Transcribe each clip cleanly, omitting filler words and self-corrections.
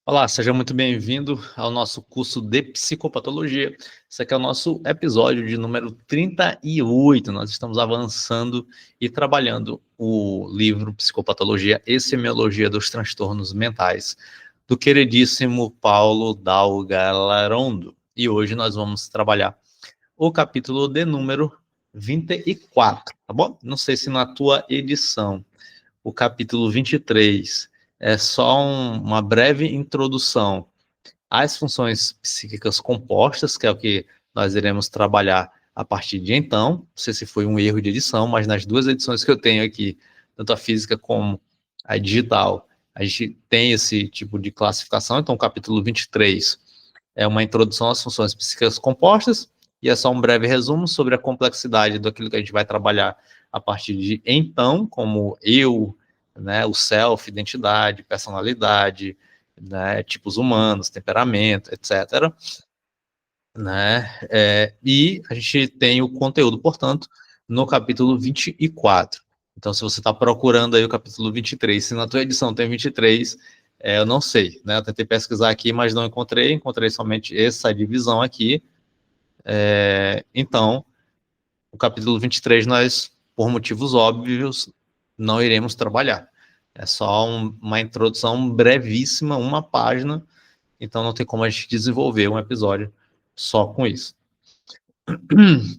Olá, seja muito bem-vindo ao nosso curso de psicopatologia. Esse aqui é o nosso episódio de número 38. Nós estamos avançando e trabalhando o livro Psicopatologia e Semiologia dos Transtornos Mentais, do queridíssimo Paulo Dalgalarondo. E hoje nós vamos trabalhar o capítulo de número 24, tá bom? Não sei se na tua edição o capítulo 23 é só uma breve introdução às funções psíquicas compostas, que é o que nós iremos trabalhar a partir de então. Não sei se foi um erro de edição, mas nas duas edições que eu tenho aqui, tanto a física como a digital, a gente tem esse tipo de classificação. Então, o capítulo 23 é uma introdução às funções psíquicas compostas, e é só um breve resumo sobre a complexidade daquilo que a gente vai trabalhar a partir de então, como eu, né, o self, identidade, personalidade, né, tipos humanos, temperamento, etc. Né, e a gente tem o conteúdo, portanto, no capítulo 24. Então, se você está procurando aí o capítulo 23, se na tua edição tem 23, eu não sei, né? Eu tentei pesquisar aqui, mas não encontrei somente essa divisão aqui. Então, o capítulo 23 nós, por motivos óbvios, não iremos trabalhar. É só uma introdução brevíssima, uma página, então não tem como a gente desenvolver um episódio só com isso.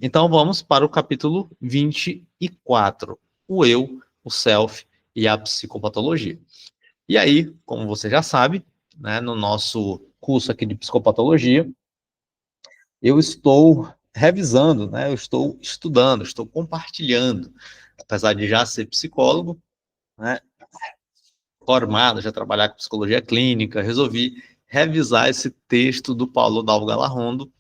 Então vamos para o capítulo 24, o eu, o self e a psicopatologia. E aí, como você já sabe, né, no nosso curso aqui de psicopatologia, eu estou revisando, né, eu estou estudando, estou compartilhando, apesar de já ser psicólogo, né, formado, já trabalhar com psicologia clínica, resolvi revisar esse texto do Paulo Dalvo Galarrondo,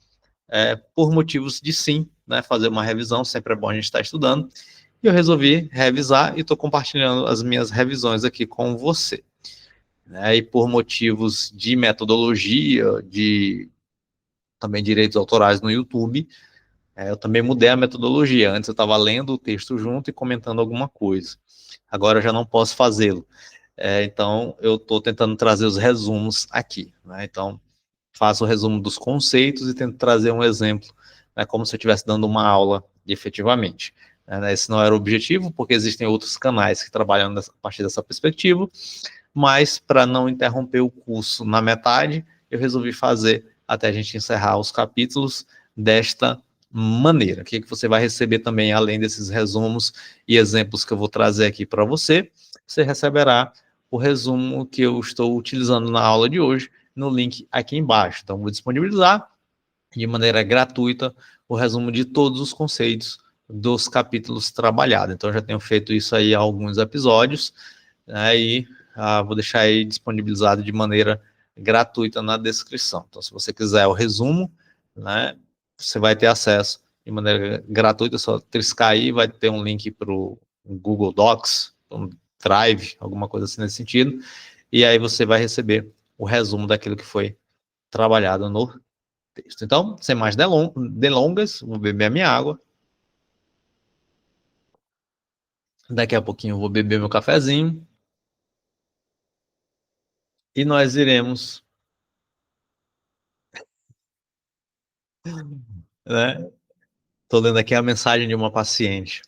por motivos de sim, né, fazer uma revisão, sempre é bom a gente estar estudando, e eu resolvi revisar e estou compartilhando as minhas revisões aqui com você. Né, e por motivos de metodologia, de também direitos autorais no YouTube, eu também mudei a metodologia. Antes eu estava lendo o texto junto e comentando alguma coisa. Agora eu já não posso fazê-lo. Então eu estou tentando trazer os resumos aqui. Né? Então faço o resumo dos conceitos e tento trazer um exemplo, né, como se eu estivesse dando uma aula efetivamente. Esse não era o objetivo, porque existem outros canais que trabalham a partir dessa perspectiva, mas para não interromper o curso na metade, eu resolvi fazer até a gente encerrar os capítulos desta maneira. O que você vai receber também, além desses resumos e exemplos que eu vou trazer aqui para você, você receberá o resumo que eu estou utilizando na aula de hoje, no link aqui embaixo. Então, vou disponibilizar de maneira gratuita o resumo de todos os conceitos dos capítulos trabalhados. Então, já tenho feito isso aí há alguns episódios, né, e vou deixar aí disponibilizado de maneira gratuita na descrição. Então, se você quiser o resumo, né, você vai ter acesso de maneira gratuita, só triscar aí, vai ter um link para o Google Docs, um Drive, alguma coisa assim nesse sentido, e aí você vai receber o resumo daquilo que foi trabalhado no texto. Então, sem mais delongas, vou beber a minha água. Daqui a pouquinho eu vou beber meu cafezinho. E nós iremos, né? Estou lendo aqui a mensagem de uma paciente.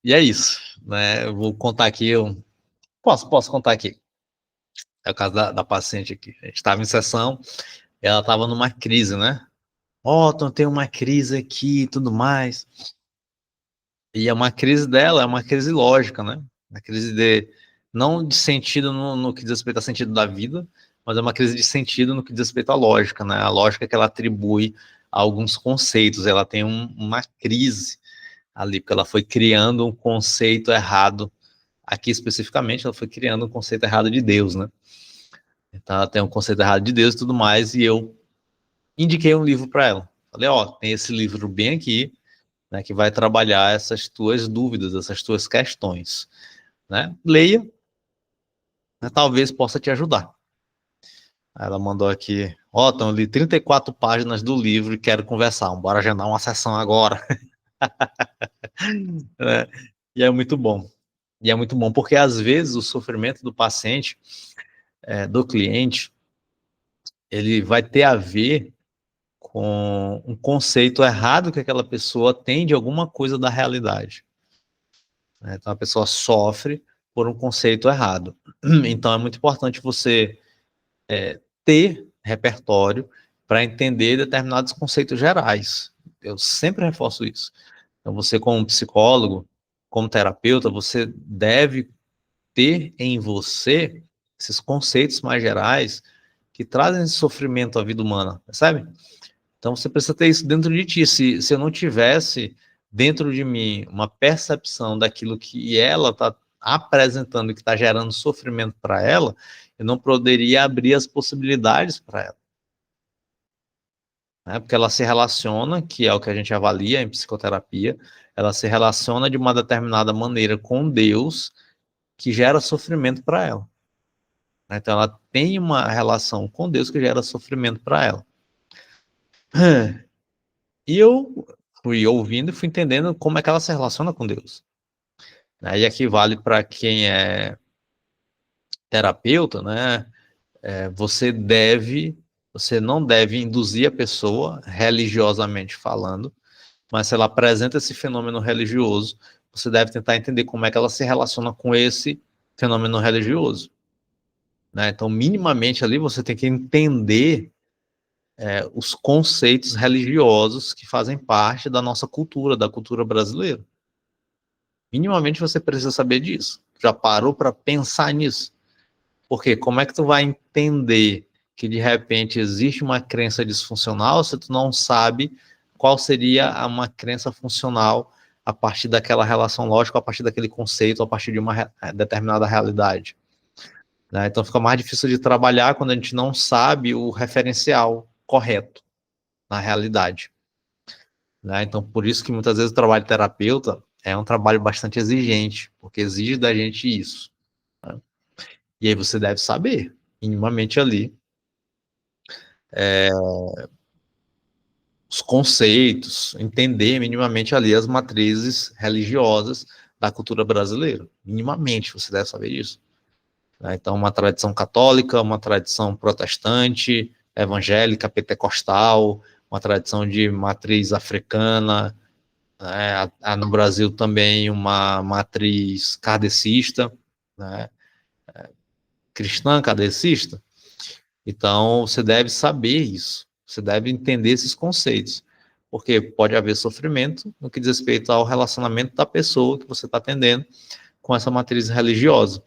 E é isso, né? Eu vou contar aqui. Posso contar aqui. É o caso da paciente aqui. A gente estava em sessão, ela estava numa crise, né? Então tem uma crise aqui e tudo mais. E é uma crise dela, é uma crise lógica, né? Uma crise não de sentido no que diz respeito ao sentido da vida, mas é uma crise de sentido no que diz respeito à lógica, né? A lógica que ela atribui a alguns conceitos. Ela tem uma crise ali, porque ela foi criando um conceito errado. Aqui especificamente, ela foi criando um conceito errado de Deus, né? Então ela tem um conceito errado de Deus e tudo mais, e eu indiquei um livro para ela. Falei, tem esse livro bem aqui, né, que vai trabalhar essas tuas dúvidas, essas tuas questões. Né? Leia, né, talvez possa te ajudar. Aí ela mandou aqui, então eu li 34 páginas do livro e quero conversar, bora agendar uma sessão agora. E é muito bom. E é muito bom, porque às vezes o sofrimento do paciente, do cliente, ele vai ter a ver com um conceito errado que aquela pessoa tem de alguma coisa da realidade. Então a pessoa sofre por um conceito errado. Então é muito importante você ter repertório para entender determinados conceitos gerais. Eu sempre reforço isso. Então você, como psicólogo, como terapeuta, você deve ter em você esses conceitos mais gerais que trazem esse sofrimento à vida humana, percebe? Então você precisa ter isso dentro de ti. Se eu não tivesse dentro de mim uma percepção daquilo que ela está apresentando e que está gerando sofrimento para ela, eu não poderia abrir as possibilidades para ela. Né? Porque ela se relaciona, que é o que a gente avalia em psicoterapia, ela se relaciona de uma determinada maneira com Deus que gera sofrimento para ela. Então ela tem uma relação com Deus que gera sofrimento para ela. E eu fui ouvindo e fui entendendo como é que ela se relaciona com Deus. E aqui vale para quem é terapeuta, né? Você não deve induzir a pessoa, religiosamente falando, mas se ela apresenta esse fenômeno religioso, você deve tentar entender como é que ela se relaciona com esse fenômeno religioso. Então, minimamente ali, você tem que entender os conceitos religiosos que fazem parte da nossa cultura, da cultura brasileira. Minimamente você precisa saber disso. Já parou para pensar nisso? Porque como é que tu vai entender que de repente existe uma crença disfuncional se tu não sabe qual seria uma crença funcional a partir daquela relação lógica, a partir daquele conceito, a partir de uma determinada realidade? Então fica mais difícil de trabalhar quando a gente não sabe o referencial correto na realidade. Então, por isso que muitas vezes o trabalho de terapeuta é um trabalho bastante exigente, porque exige da gente isso. E aí você deve saber, minimamente ali, os conceitos, entender minimamente ali as matrizes religiosas da cultura brasileira. Minimamente você deve saber isso. Então, uma tradição católica, uma tradição protestante, evangélica, pentecostal, uma tradição de matriz africana, no Brasil também uma matriz kardecista, né? Cristã kardecista. Então, você deve saber isso, você deve entender esses conceitos, porque pode haver sofrimento no que diz respeito ao relacionamento da pessoa que você está atendendo com essa matriz religiosa,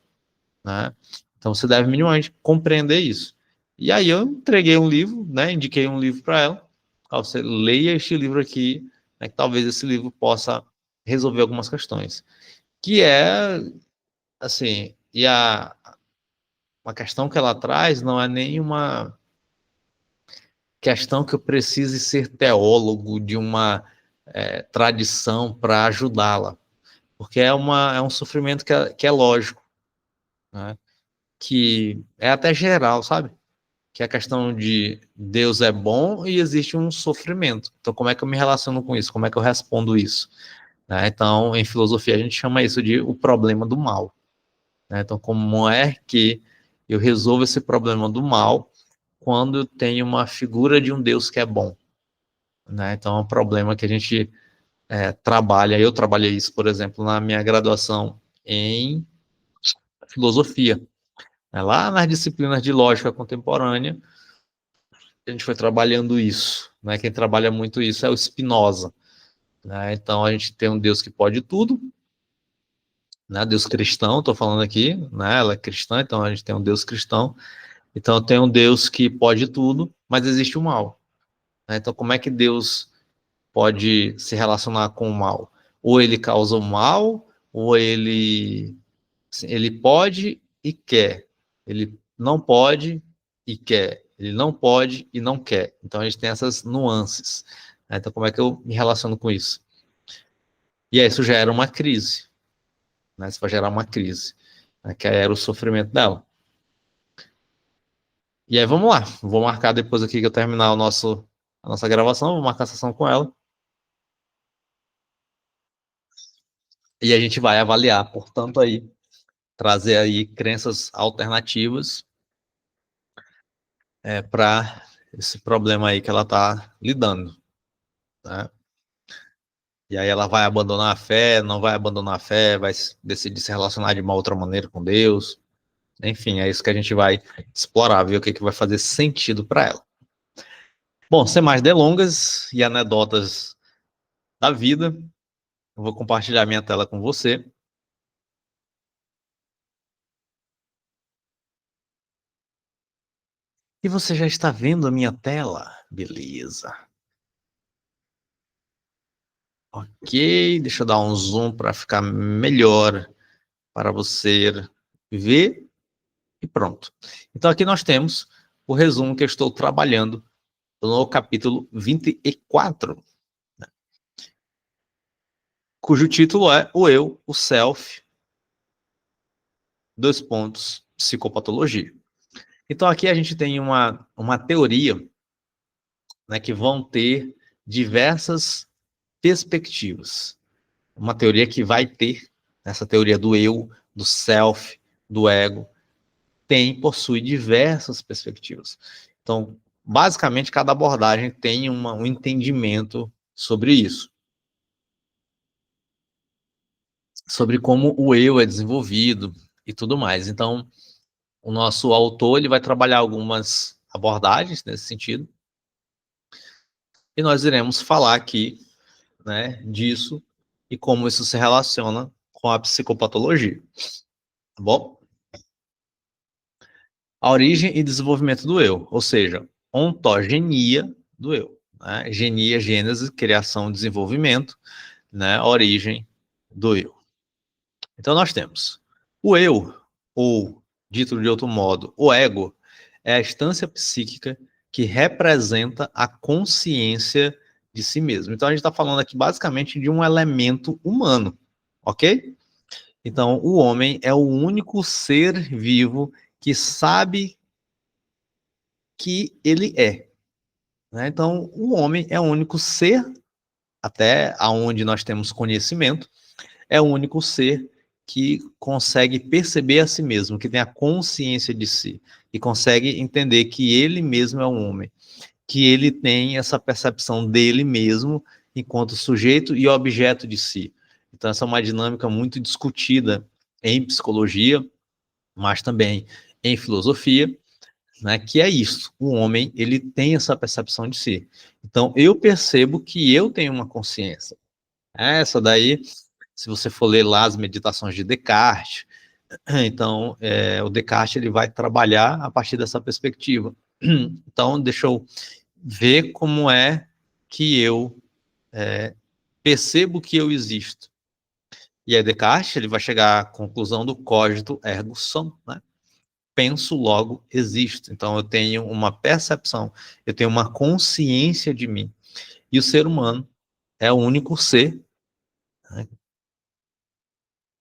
né? Então, você deve minimamente compreender isso. E aí eu entreguei um livro, né, indiquei um livro para ela, você leia este livro aqui, né, que talvez esse livro possa resolver algumas questões. Que é, assim, uma questão que ela traz não é nenhuma questão que eu precise ser teólogo de uma tradição para ajudá-la, porque é um sofrimento que é lógico, né? Que é até geral, sabe? Que é a questão de Deus é bom e existe um sofrimento. Então, como é que eu me relaciono com isso? Como é que eu respondo isso? Então, em filosofia, a gente chama isso de o problema do mal. Então, como é que eu resolvo esse problema do mal quando eu tenho uma figura de um Deus que é bom? Então, é um problema que a gente trabalha. Eu trabalhei isso, por exemplo, na minha graduação em filosofia. Lá nas disciplinas de lógica contemporânea, a gente foi trabalhando isso. Quem trabalha muito isso é o Spinoza. Então, a gente tem um Deus que pode tudo, Deus cristão, estou falando aqui, ela é cristã, então a gente tem um Deus cristão. Então, tem um Deus que pode tudo, mas existe o mal. Então, como é que Deus pode se relacionar com o mal? Ou ele causa o mal, ou ele pode e quer. Ele não pode e quer. Ele não pode e não quer. Então, a gente tem essas nuances. Então, como é que eu me relaciono com isso? E aí, isso gera uma crise. Isso vai gerar uma crise, que era o sofrimento dela. E aí, vamos lá. Vou marcar depois aqui que eu terminar a nossa gravação, vou marcar a sessão com ela. E a gente vai avaliar, portanto, aí, trazer aí crenças alternativas para esse problema aí que ela está lidando, né? E aí ela vai abandonar a fé, não vai abandonar a fé, vai decidir se relacionar de uma outra maneira com Deus. Enfim, é isso que a gente vai explorar, ver o que vai fazer sentido para ela. Bom, sem mais delongas e anedotas da vida, eu vou compartilhar minha tela com você. E você já está vendo a minha tela? Beleza. Ok, deixa eu dar um zoom para ficar melhor para você ver e pronto. Então aqui nós temos o resumo que eu estou trabalhando no capítulo 24, cujo título é O Eu, o Self, psicopatologia. Então aqui a gente tem uma teoria, né, que vão ter diversas perspectivas. Uma teoria que vai ter, essa teoria do eu, do self, do ego, possui diversas perspectivas. Então, basicamente, cada abordagem tem um entendimento sobre isso. Sobre como o eu é desenvolvido e tudo mais. Então, o nosso autor ele vai trabalhar algumas abordagens nesse sentido. E nós iremos falar aqui, né, disso e como isso se relaciona com a psicopatologia. Tá bom? A origem e desenvolvimento do eu, ou seja, ontogenia do eu. Né? Genia, gênese, criação, desenvolvimento, né? Origem do eu. Então nós temos o eu, ou, dito de outro modo, o ego, é a instância psíquica que representa a consciência de si mesmo. Então a gente está falando aqui basicamente de um elemento humano, ok? Então o homem é o único ser vivo que sabe que ele é. Né? Então, o homem é o único ser, até aonde nós temos conhecimento, é o único ser que consegue perceber a si mesmo, que tem a consciência de si, e consegue entender que ele mesmo é um homem, que ele tem essa percepção dele mesmo enquanto sujeito e objeto de si. Então, essa é uma dinâmica muito discutida em psicologia, mas também em filosofia, né, que é isso, o homem ele tem essa percepção de si. Então eu percebo que eu tenho uma consciência. Essa daí, se você for ler lá as meditações de Descartes, então o Descartes ele vai trabalhar a partir dessa perspectiva. Então deixa eu ver como é que eu percebo que eu existo. E aí Descartes ele vai chegar à conclusão do cogito ergo sum, né? Penso, logo existo. Então eu tenho uma percepção, eu tenho uma consciência de mim. E o ser humano é o único ser, né?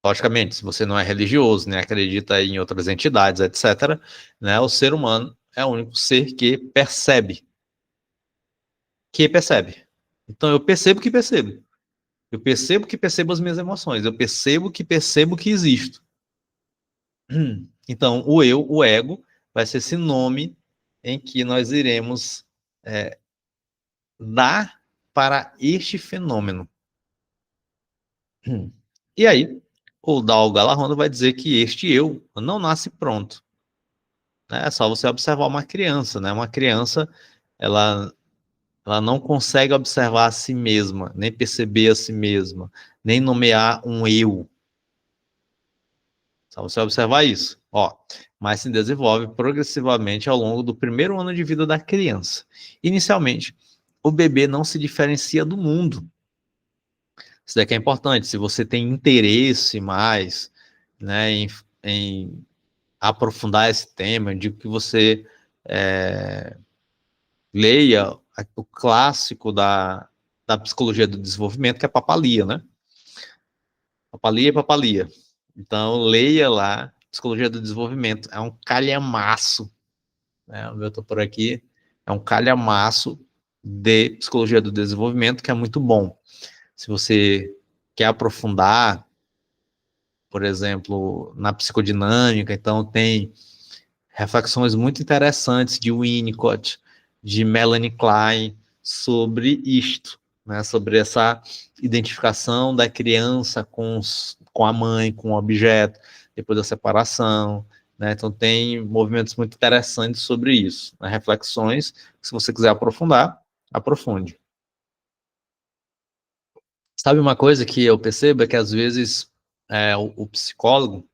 Logicamente, se você não é religioso, né, acredita em outras entidades, etc., né, o ser humano é o único ser que percebe. Que percebe. Então eu percebo que percebo. Eu percebo que percebo as minhas emoções. Eu percebo que existo. Então o eu, o ego, vai ser esse nome em que nós iremos dar para este fenômeno. E aí, o Dal Galarrona vai dizer que este eu não nasce pronto. Né? É só você observar uma criança, né? Uma criança, ela não consegue observar a si mesma, nem perceber a si mesma, nem nomear um eu. Só você observar isso. Ó, mas se desenvolve progressivamente ao longo do primeiro ano de vida da criança. Inicialmente, o bebê não se diferencia do mundo. Isso daqui é importante. Se você tem interesse mais, né, em aprofundar esse tema, eu digo que você leia o clássico da psicologia do desenvolvimento, que é Papalia, né? Papalia e Papalia. Então, leia lá, Psicologia do Desenvolvimento. É um calhamaço, né? O meu estou por aqui. É um calhamaço de Psicologia do Desenvolvimento, que é muito bom. Se você quer aprofundar, por exemplo, na psicodinâmica. Então, tem reflexões muito interessantes de Winnicott, de Melanie Klein, sobre isto, né? Sobre essa identificação da criança com a mãe, com o objeto, depois da separação, né? Então, tem movimentos muito interessantes sobre isso, né? Reflexões, que se você quiser aprofundar, aprofunde. Sabe uma coisa que eu percebo é que, às vezes, o psicólogo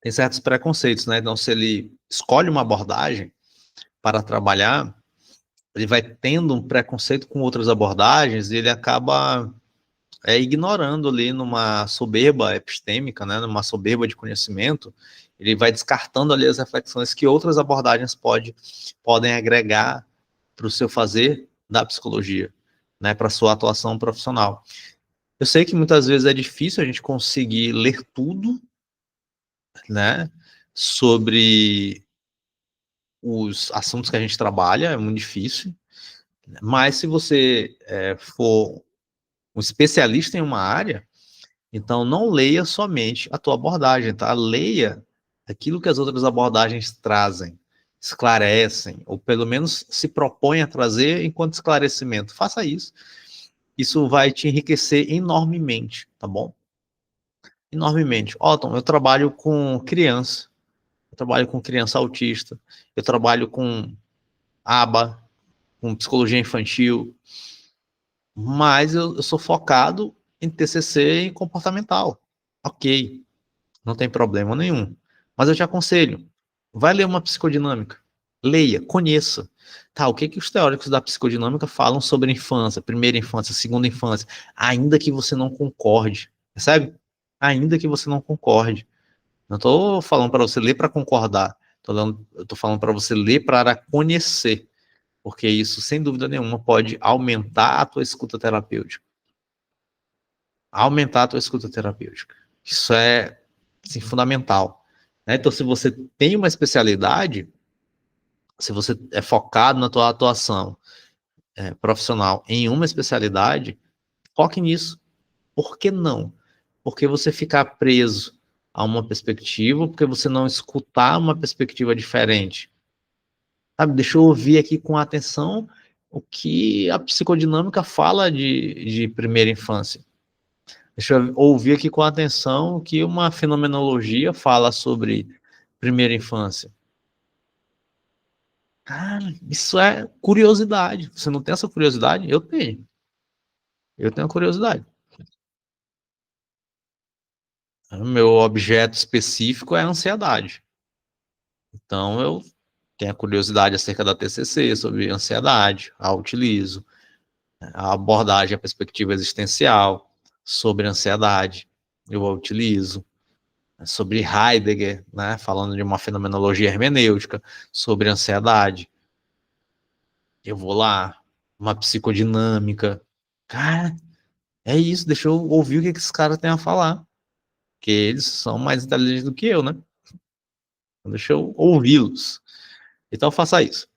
tem certos preconceitos, né? Então, se ele escolhe uma abordagem para trabalhar, ele vai tendo um preconceito com outras abordagens e ele acaba ignorando ali numa soberba epistêmica, né? Numa soberba de conhecimento, ele vai descartando ali as reflexões que outras abordagens podem agregar para o seu fazer da psicologia, né? Para a sua atuação profissional. Eu sei que muitas vezes é difícil a gente conseguir ler tudo, né, sobre os assuntos que a gente trabalha, é muito difícil, mas se você for um especialista em uma área, então não leia somente a tua abordagem, tá? Leia aquilo que as outras abordagens trazem, esclarecem, ou pelo menos se propõe a trazer enquanto esclarecimento. Faça isso. Isso vai te enriquecer enormemente, tá bom? Enormemente. Otton, eu trabalho com criança, eu trabalho com criança autista, eu trabalho com ABA, com psicologia infantil, mas eu sou focado em TCC e comportamental. Ok, não tem problema nenhum. Mas eu te aconselho, vai ler uma psicodinâmica. Leia, conheça. Tá, o que que os teóricos da psicodinâmica falam sobre a infância, primeira infância, segunda infância, ainda que você não concorde, percebe? Ainda que você não concorde. Não estou falando para você ler para concordar, eu estou falando para você ler para conhecer, porque isso, sem dúvida nenhuma, pode aumentar a tua escuta terapêutica. Aumentar a tua escuta terapêutica. Isso é, assim, fundamental. Né? Então, se você tem uma especialidade, se você é focado na tua atuação profissional em uma especialidade, foque nisso. Por que não? Porque você ficar preso a uma perspectiva, porque você não escutar uma perspectiva diferente. Sabe, deixa eu ouvir aqui com atenção o que a psicodinâmica fala de primeira infância. Deixa eu ouvir aqui com atenção o que uma fenomenologia fala sobre primeira infância. Cara, isso é curiosidade. Você não tem essa curiosidade? Eu tenho. Eu tenho curiosidade. O meu objeto específico é a ansiedade. Então, eu tenho a curiosidade acerca da TCC, sobre ansiedade, a utilizo. A abordagem, a perspectiva existencial sobre ansiedade, eu a utilizo. Sobre Heidegger, né, falando de uma fenomenologia hermenêutica, sobre ansiedade, eu vou lá. Uma psicodinâmica. Cara, é isso, deixa eu ouvir o que esses caras têm a falar. Porque eles são mais inteligentes do que eu, né? Deixa eu ouvi-los. Então faça isso.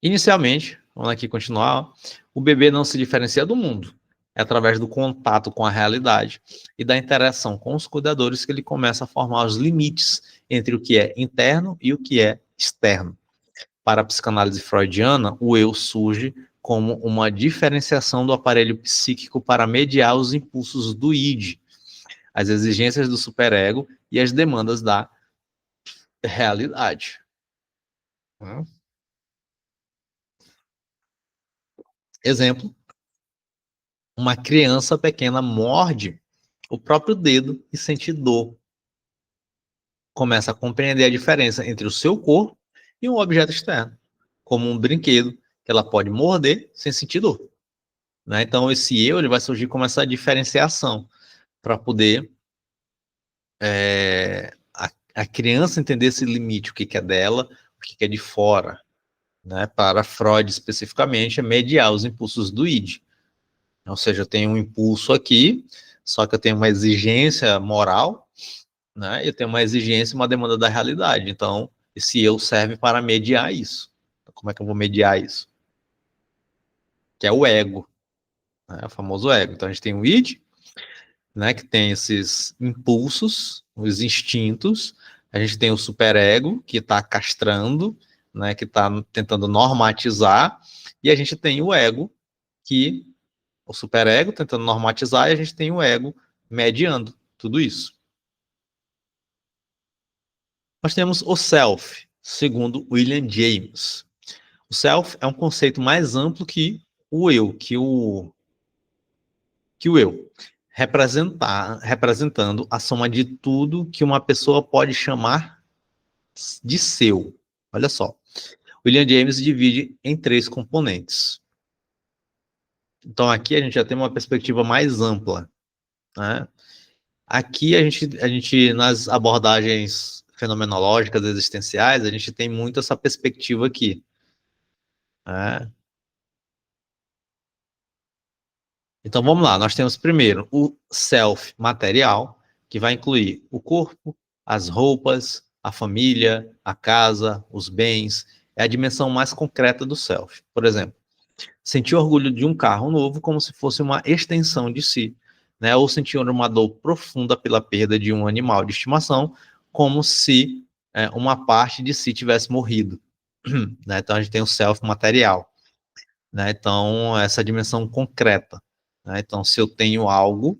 Inicialmente, vamos aqui continuar, o bebê não se diferencia do mundo. É através do contato com a realidade e da interação com os cuidadores que ele começa a formar os limites entre o que é interno e o que é externo. Para a psicanálise freudiana, o eu surge como uma diferenciação do aparelho psíquico para mediar os impulsos do id, as exigências do superego e as demandas da realidade. Exemplo, uma criança pequena morde o próprio dedo e sente dor. Começa a compreender a diferença entre o seu corpo e um objeto externo, como um brinquedo que ela pode morder sem sentir dor. Né? Então, esse eu ele vai surgir como essa diferenciação para poder a criança entender esse limite, o que é dela, o que é de fora. Né? Para Freud, especificamente, é mediar os impulsos do id. Ou seja, eu tenho um impulso aqui, só que eu tenho uma exigência moral, né? Eu tenho uma exigência e uma demanda da realidade. Então, esse eu serve para mediar isso. Então, como é que eu vou mediar isso? Que é o ego, né? O famoso ego. Então, a gente tem o id, né, que tem esses impulsos, os instintos. A gente tem o superego, que está castrando, né, que está tentando normatizar, e a gente tem o ego, que o superego tentando normatizar, e a gente tem o ego mediando tudo isso. Nós temos o self, segundo William James. O self é um conceito mais amplo que o eu, que o eu, representando a soma de tudo que uma pessoa pode chamar de seu. Olha só. William James divide em 3 componentes. Então aqui a gente já tem uma perspectiva mais ampla, né? Aqui a gente nas abordagens fenomenológicas existenciais, a gente tem muito essa perspectiva aqui, né? Então vamos lá, nós temos primeiro o self material, que vai incluir o corpo, as roupas, a família, a casa, os bens, é a dimensão mais concreta do self. Por exemplo, sentir orgulho de um carro novo como se fosse uma extensão de si, né? Ou sentir uma dor profunda pela perda de um animal de estimação, como se uma parte de si tivesse morrido. Né? Então a gente tem o self material, né? Então essa dimensão concreta, né? Então se eu tenho algo,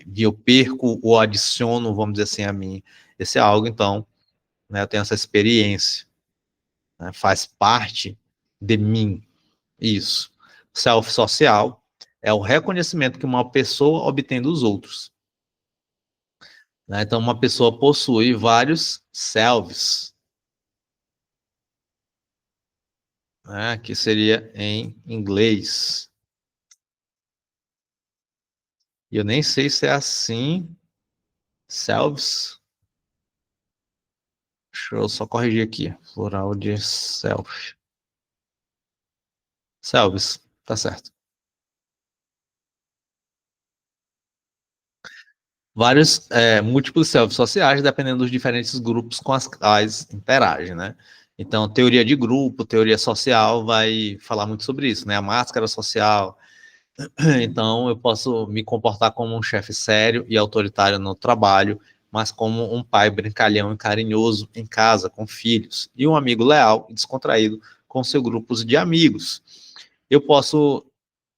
e eu perco ou adiciono, vamos dizer assim, a mim esse algo, então, né, eu tenho essa experiência, né? Faz parte de mim. Isso. Self-social é o reconhecimento que uma pessoa obtém dos outros, né? Então, uma pessoa possui vários selves, né? Que seria em inglês. E eu nem sei se é assim, selves. Deixa eu só corrigir aqui. Plural de self. Selves, tá certo. Vários múltiplos selves sociais, dependendo dos diferentes grupos com as quais interagem, né? Então, teoria de grupo, teoria social vai falar muito sobre isso, né? A máscara social. Então, eu posso me comportar como um chefe sério e autoritário no trabalho, mas como um pai brincalhão e carinhoso em casa, com filhos, e um amigo leal e descontraído com seus grupos de amigos. Eu posso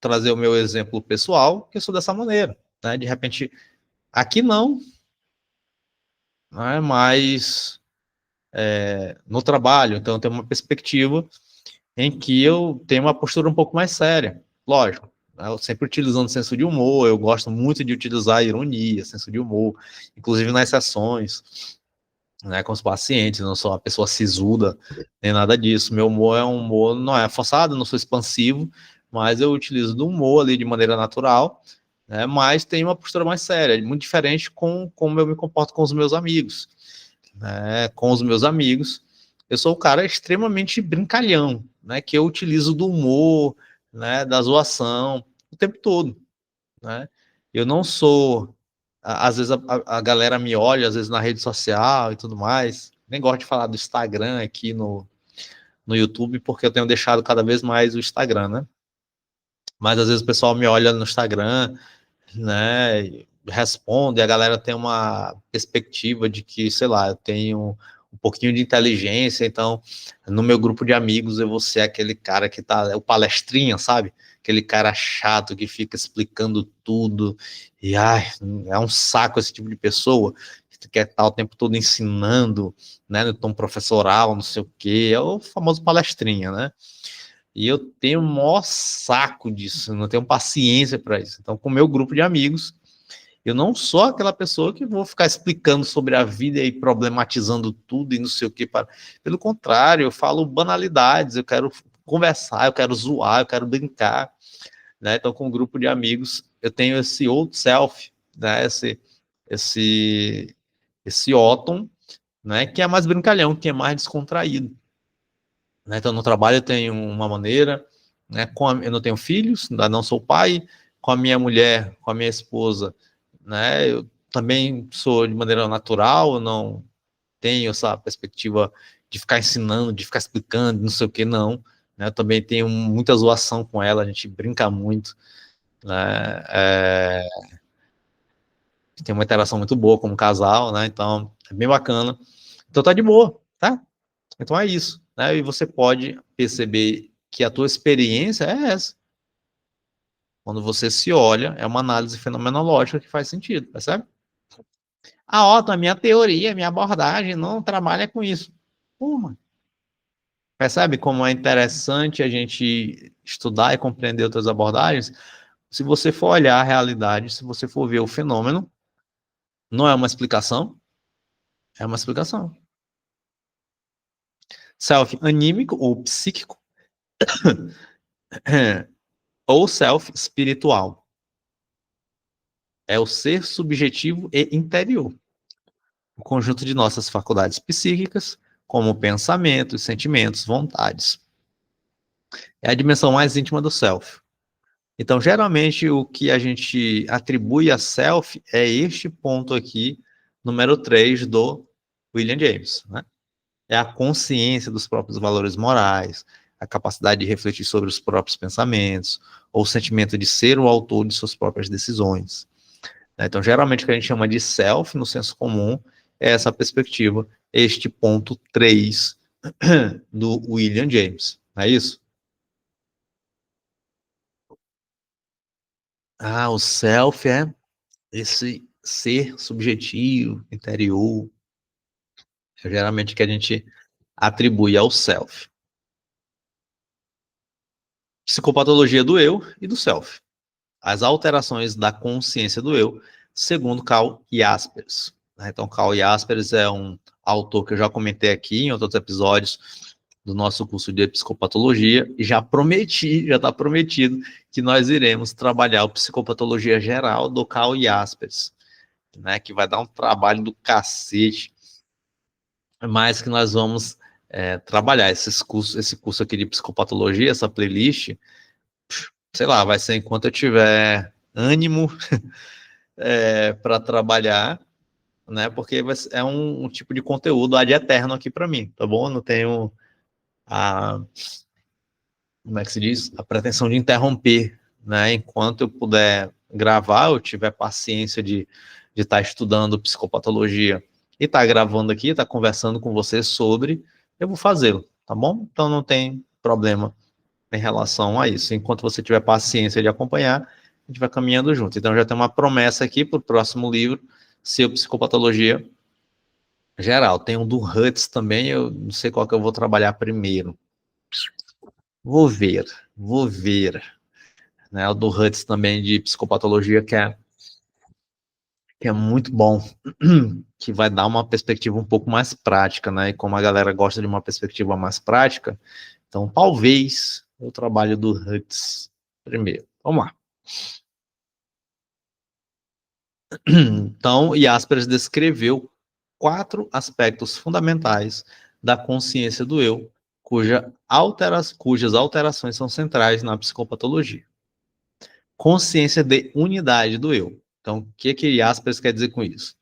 trazer o meu exemplo pessoal, que eu sou dessa maneira, né? De repente, aqui não, né? Mas no trabalho, então, eu tenho uma perspectiva em que eu tenho uma postura um pouco mais séria. Lógico, né, eu sempre utilizando senso de humor, eu gosto muito de utilizar ironia, senso de humor, inclusive nas sessões, né, com os pacientes, eu não sou uma pessoa sisuda, nem nada disso. Meu humor é um humor, não é forçado, não sou expansivo, mas eu utilizo do humor ali de maneira natural, né, mas tem uma postura mais séria, muito diferente com como eu me comporto com os meus amigos, né, com os meus amigos. Eu sou o cara extremamente brincalhão, né, que eu utilizo do humor, né, da zoação o tempo todo, né? Eu não sou, às vezes a galera me olha, às vezes na rede social e tudo mais. Nem gosto de falar do Instagram aqui no YouTube, porque eu tenho deixado cada vez mais o Instagram, né? Mas às vezes o pessoal me olha no Instagram, né, responde, a galera tem uma perspectiva de que, sei lá, eu tenho um pouquinho de inteligência, então no meu grupo de amigos eu vou ser aquele cara que tá, é o palestrinha, sabe? Aquele cara chato que fica explicando tudo, e ai, é um saco esse tipo de pessoa, que quer estar o tempo todo ensinando, né, no tom professoral, não sei o quê, é o famoso palestrinha, né? E eu tenho o maior saco disso, não tenho paciência para isso. Então, com o meu grupo de amigos, eu não sou aquela pessoa que vou ficar explicando sobre a vida e problematizando tudo e não sei o que. Pelo contrário, eu falo banalidades, eu quero conversar, eu quero zoar, eu quero brincar. Né? Então, com um grupo de amigos, eu tenho esse old self, né? Esse, esse Otton, né? Que é mais brincalhão, que é mais descontraído. Né? Então, no trabalho eu tenho uma maneira, né? Eu não tenho filhos, ainda não sou pai, com a minha mulher, com a minha esposa, né? Eu também sou de maneira natural, eu não tenho essa perspectiva de ficar ensinando, de ficar explicando, não sei o que, não. Né? Eu também tenho muita zoação com ela, a gente brinca muito, né? tem uma interação muito boa como casal, né? Então, é bem bacana. Então, tá de boa, tá? Então, é isso, né? E você pode perceber que a tua experiência é essa. Quando você se olha, é uma análise fenomenológica que faz sentido, percebe? Ah, ó, a minha teoria, minha abordagem não trabalha com isso. Pô, mano. Percebe como é interessante a gente estudar e compreender outras abordagens? Se você for olhar a realidade, se você for ver o fenômeno, não é uma explicação, é uma explicação. Self anímico ou psíquico, ou self espiritual. É o ser subjetivo e interior. O conjunto de nossas faculdades psíquicas, como pensamentos, sentimentos, vontades. É a dimensão mais íntima do self. Então, geralmente, o que a gente atribui a self é este ponto aqui, número 3 do William James, né? É a consciência dos próprios valores morais, a capacidade de refletir sobre os próprios pensamentos, ou o sentimento de ser o autor de suas próprias decisões. Então, geralmente, o que a gente chama de self, no senso comum, é essa perspectiva, este ponto 3 do William James. Não é isso? Ah, o self é esse ser subjetivo, interior, é geralmente que a gente atribui ao self. Psicopatologia do eu e do self. As alterações da consciência do eu, segundo Karl Jaspers. Então, Karl Jaspers é um autor que eu já comentei aqui em outros episódios do nosso curso de psicopatologia, e já está prometido que nós iremos trabalhar a psicopatologia geral do Karl Jaspers, né, que vai dar um trabalho do cacete, mas que nós vamos trabalhar esse curso aqui de psicopatologia, essa playlist, sei lá, vai ser enquanto eu tiver ânimo para trabalhar, né? Porque é um tipo de conteúdo ad eterno aqui para mim, tá bom? Eu não tenho a, como é que se diz? A pretensão de interromper, né? Enquanto eu puder gravar, eu tiver paciência de estar estudando psicopatologia e estar gravando aqui, estar conversando com você sobre, eu vou fazê-lo, tá bom? Então não tem problema em relação a isso. Enquanto você tiver paciência de acompanhar, a gente vai caminhando junto. Então já tem uma promessa aqui para o próximo livro, Seu Psicopatologia Geral. Tem um do Hutz também, eu não sei qual que eu vou trabalhar primeiro. Vou ver. Né? O do Hutz também de psicopatologia, que é muito bom, que vai dar uma perspectiva um pouco mais prática, né? E como a galera gosta de uma perspectiva mais prática, então talvez eu trabalhe do Hutz primeiro. Vamos lá. Então, Jaspers descreveu 4 aspectos fundamentais da consciência do eu, cujas alterações são centrais na psicopatologia. Consciência de unidade do eu. Então, o que Jaspers quer dizer com isso?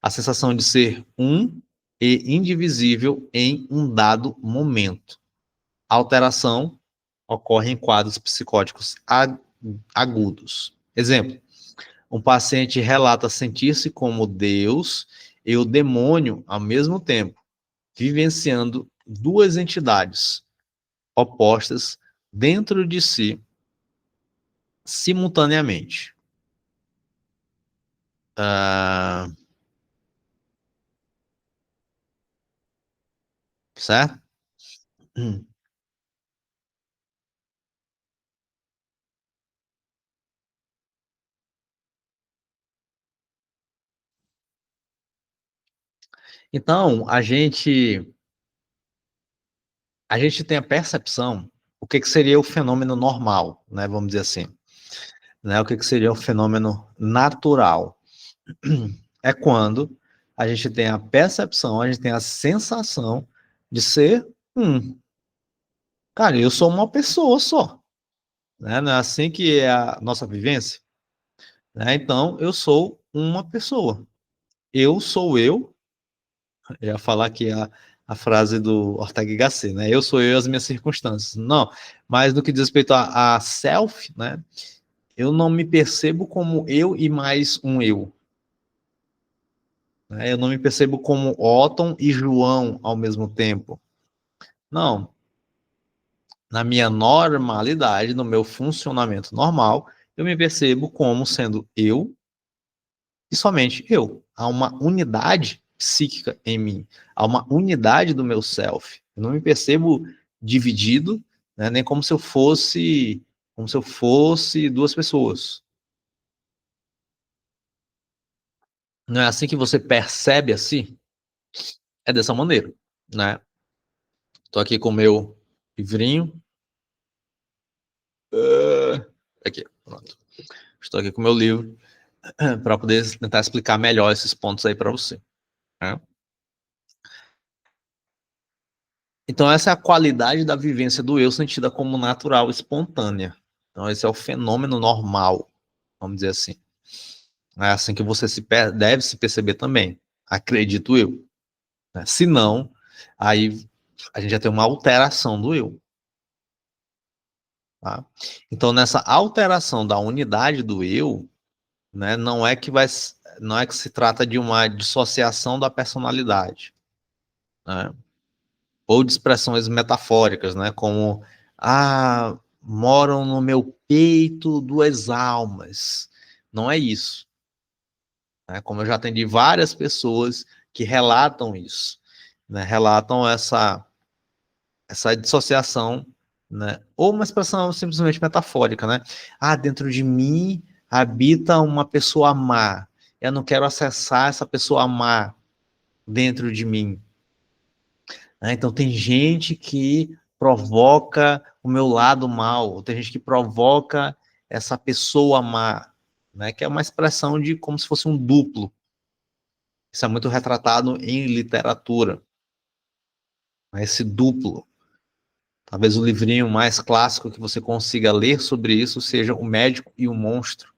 A sensação de ser um e indivisível em um dado momento. A alteração ocorre em quadros psicóticos agudos. Exemplo: um paciente relata sentir-se como Deus e o demônio ao mesmo tempo, vivenciando duas entidades opostas dentro de si simultaneamente. Certo? Então, a gente tem a percepção, o que seria o fenômeno normal, né? Vamos dizer assim. Né? O que seria o fenômeno natural? É quando a gente tem a percepção, a gente tem a sensação de ser um. Cara, eu sou uma pessoa só. Né? Não é assim que é a nossa vivência? Né? Então, eu sou uma pessoa. Eu sou eu. Eu ia falar aqui a frase do Ortega y Gasset, né? Eu sou eu e as minhas circunstâncias. Não, mas no que diz respeito a self, né? Eu não me percebo como eu e mais um eu. né? Eu não me percebo como Otton e João ao mesmo tempo. Não. Na minha normalidade, no meu funcionamento normal, eu me percebo como sendo eu e somente eu. Há uma unidade psíquica em mim, há uma unidade do meu self. Eu não me percebo dividido, né, nem como se eu fosse duas pessoas. Não é assim que você percebe assim? É dessa maneira, né? Tô aqui com o meu livrinho. Aqui, pronto. Estou aqui com o meu livro para poder tentar explicar melhor esses pontos aí para você, né? Então, essa é a qualidade da vivência do eu sentida como natural, espontânea. Então, esse é o fenômeno normal, vamos dizer assim. É assim que você deve se perceber também, acredito eu, né? Se não, aí a gente já tem uma alteração do eu. Tá? Então, nessa alteração da unidade do eu, né, não é que se trata de uma dissociação da personalidade, né? Ou de expressões metafóricas, né, como moram no meu peito duas almas. Não é isso, né? Como eu já atendi várias pessoas que relatam isso, né, relatam essa dissociação, né, ou uma expressão simplesmente metafórica, né? Dentro de mim habita uma pessoa má. Eu não quero acessar essa pessoa má dentro de mim. Né? Então, tem gente que provoca o meu lado mal, tem gente que provoca essa pessoa má, né? Que é uma expressão de como se fosse um duplo. Isso é muito retratado em literatura. Né? Esse duplo. Talvez o livrinho mais clássico que você consiga ler sobre isso seja O Médico e o Monstro,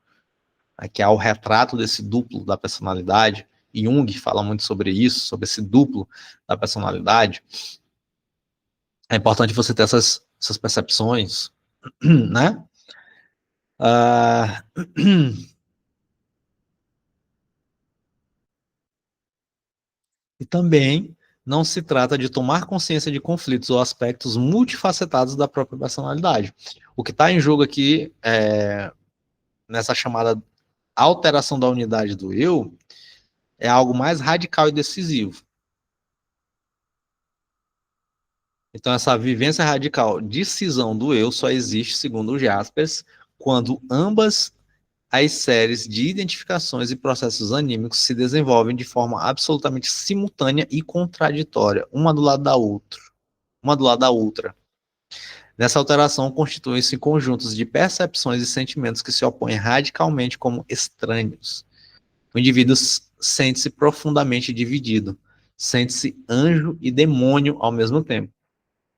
né? Que é o retrato desse duplo da personalidade. Jung fala muito sobre isso, sobre esse duplo da personalidade. É importante você ter essas percepções, né? Ah, e também não se trata de tomar consciência de conflitos ou aspectos multifacetados da própria personalidade. O que está em jogo aqui, nessa chamada alteração da unidade do eu, é algo mais radical e decisivo. Então, essa vivência radical de cisão do eu só existe, segundo o Jaspers, quando ambas as séries de identificações e processos anímicos se desenvolvem de forma absolutamente simultânea e contraditória, uma do lado da outra, uma do lado da outra. Nessa alteração constituem-se conjuntos de percepções e sentimentos que se opõem radicalmente como estranhos. O indivíduo sente-se profundamente dividido, sente-se anjo e demônio ao mesmo tempo,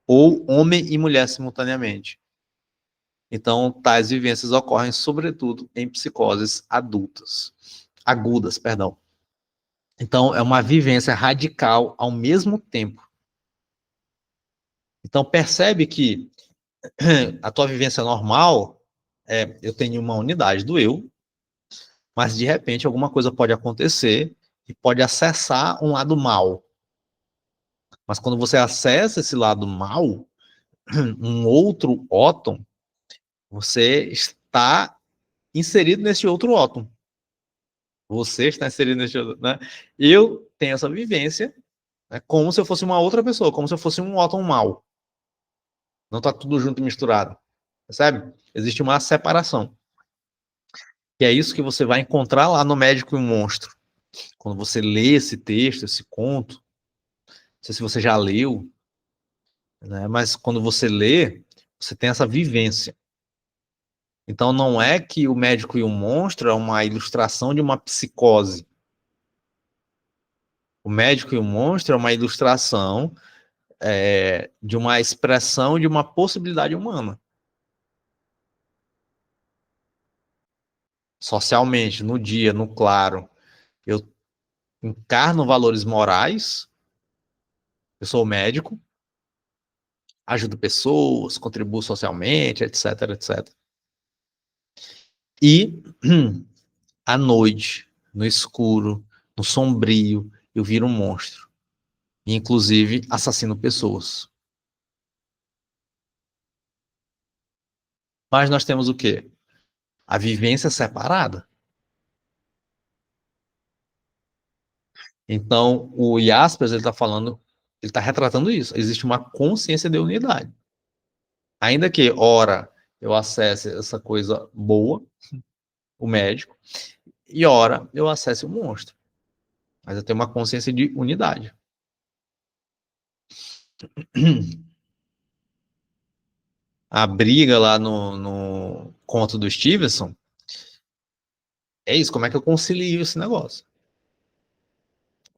ou homem e mulher simultaneamente. Então, tais vivências ocorrem sobretudo em psicoses agudas, perdão. Então, é uma vivência radical ao mesmo tempo. Então, percebe que a tua vivência normal eu tenho uma unidade do eu, mas de repente alguma coisa pode acontecer e pode acessar um lado mal. Mas quando você acessa esse lado mal, um outro Otton, você está inserido nesse outro Otton. Você está inserido nesse outro, né? Eu tenho essa vivência, né, como se eu fosse uma outra pessoa, como se eu fosse um Otton mal. Não está tudo junto e misturado. Percebe? Existe uma separação. E é isso que você vai encontrar lá no Médico e o Monstro. Quando você lê esse texto, esse conto, não sei se você já leu, né, mas quando você lê, você tem essa vivência. Então não é que o Médico e o Monstro é uma ilustração de uma psicose. O Médico e o Monstro é uma ilustração de uma expressão de uma possibilidade humana. Socialmente, no dia, no claro, eu encarno valores morais, eu sou médico, ajudo pessoas, contribuo socialmente, etc, etc. E à noite, no escuro, no sombrio, eu viro um monstro. E, inclusive, assassino pessoas. Mas nós temos o quê? A vivência separada. Então, o Jaspers, ele está falando, ele está retratando isso. Existe uma consciência de unidade. Ainda que, ora, eu acesse essa coisa boa, o médico, e ora, eu acesse o monstro. Mas eu tenho uma consciência de unidade. A briga lá no conto do Stevenson é isso. Como é que eu concilio esse negócio?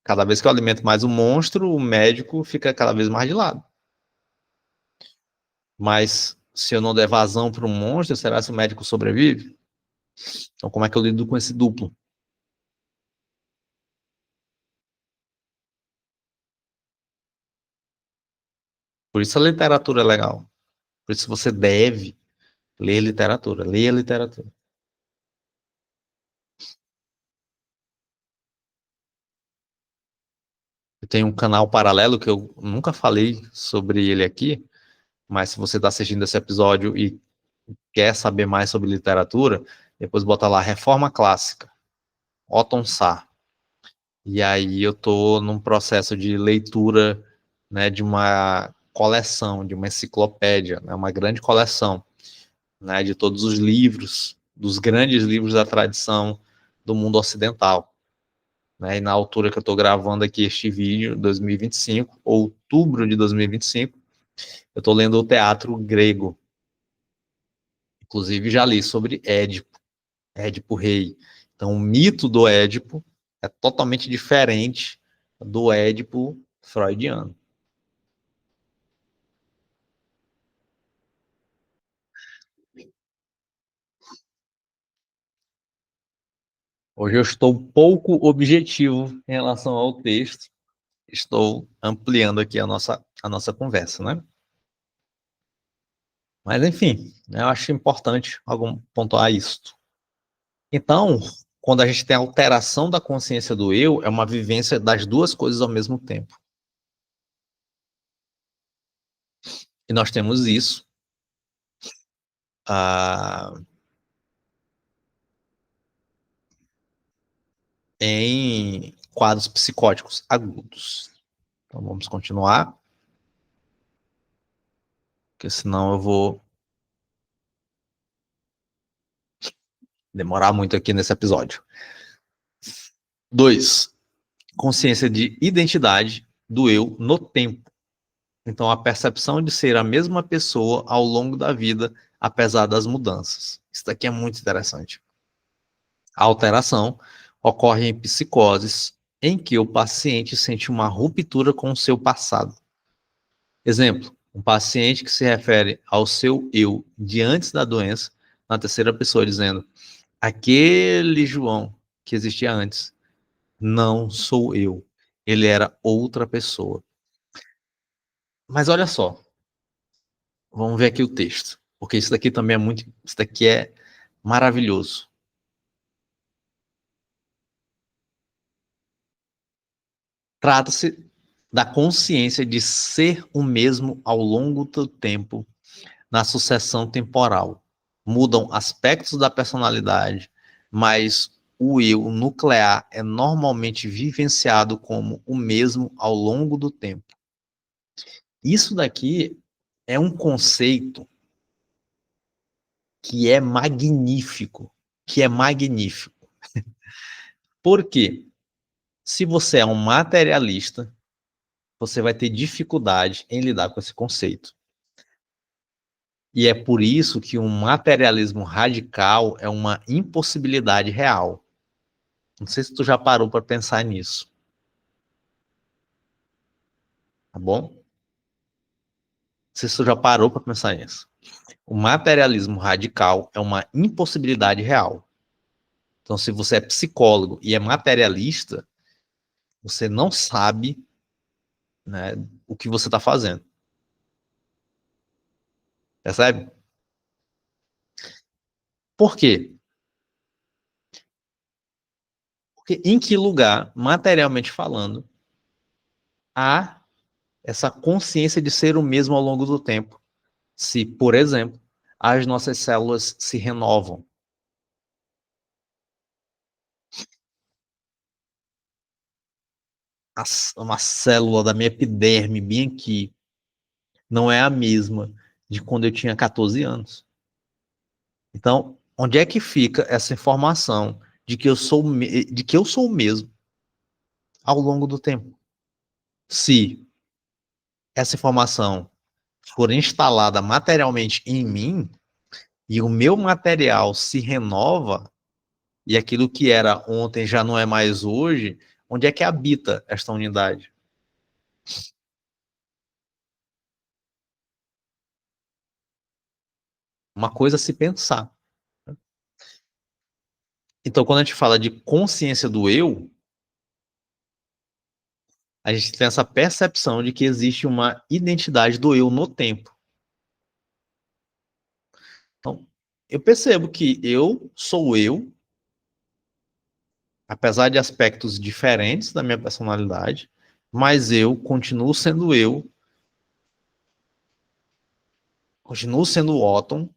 Cada vez que eu alimento mais o monstro, o médico fica cada vez mais de lado. Mas se eu não der vazão para o monstro, será que o médico sobrevive? Então, como é que eu lido com esse duplo? Por isso a literatura é legal. Por isso você deve ler literatura. Leia literatura. Eu tenho um canal paralelo que eu nunca falei sobre ele aqui, mas se você está assistindo esse episódio e quer saber mais sobre literatura, depois bota lá Reforma Clássica, Otton Sarr. E aí eu estou num processo de leitura, né, de uma coleção, de uma enciclopédia, né, uma grande coleção, né, de todos os livros, dos grandes livros da tradição do mundo ocidental. Né, e na altura que eu estou gravando aqui este vídeo, 2025, outubro de 2025, eu estou lendo o teatro grego. Inclusive já li sobre Édipo, Édipo Rei. Então o mito do Édipo é totalmente diferente do Édipo freudiano. Hoje eu estou pouco objetivo em relação ao texto. Estou ampliando aqui a nossa conversa, né? Mas, enfim, né, eu acho importante pontuar isso. Então, quando a gente tem a alteração da consciência do eu, é uma vivência das duas coisas ao mesmo tempo. E nós temos isso ah, em quadros psicóticos agudos. Então, vamos continuar, porque senão eu vou demorar muito aqui nesse episódio. 2. Consciência de identidade do eu no tempo. Então, a percepção de ser a mesma pessoa ao longo da vida, apesar das mudanças. Isso daqui é muito interessante. A alteração ocorre em psicoses em que o paciente sente uma ruptura com o seu passado. Exemplo, um paciente que se refere ao seu eu de antes da doença, na terceira pessoa, dizendo: aquele João que existia antes não sou eu. Ele era outra pessoa. Mas olha só, vamos ver aqui o texto, porque isso daqui também é isso daqui é maravilhoso. Trata-se da consciência de ser o mesmo ao longo do tempo, na sucessão temporal. Mudam aspectos da personalidade, mas o eu nuclear é normalmente vivenciado como o mesmo ao longo do tempo. Isso daqui é um conceito que é magnífico, que é magnífico. Por quê? Se você é um materialista, você vai ter dificuldade em lidar com esse conceito. E é por isso que um materialismo radical é uma impossibilidade real. Não sei se tu já parou para pensar nisso, tá bom? Não sei se tu já parou para pensar nisso. O materialismo radical é uma impossibilidade real. Então, se você é psicólogo e é materialista, você não sabe, né, o que você está fazendo. Percebe? Por quê? Porque em que lugar, materialmente falando, há essa consciência de ser o mesmo ao longo do tempo? Se, por exemplo, as nossas células se renovam. Uma célula da minha epiderme, bem aqui, não é a mesma de quando eu tinha 14 anos. Então, onde é que fica essa informação de que eu sou o mesmo ao longo do tempo? Se essa informação for instalada materialmente em mim e o meu material se renova e aquilo que era ontem já não é mais hoje, onde é que habita esta unidade? Uma coisa a se pensar. Então, quando a gente fala de consciência do eu, a gente tem essa percepção de que existe uma identidade do eu no tempo. Então, eu percebo que eu sou eu, apesar de aspectos diferentes da minha personalidade, mas eu continuo sendo o Otton,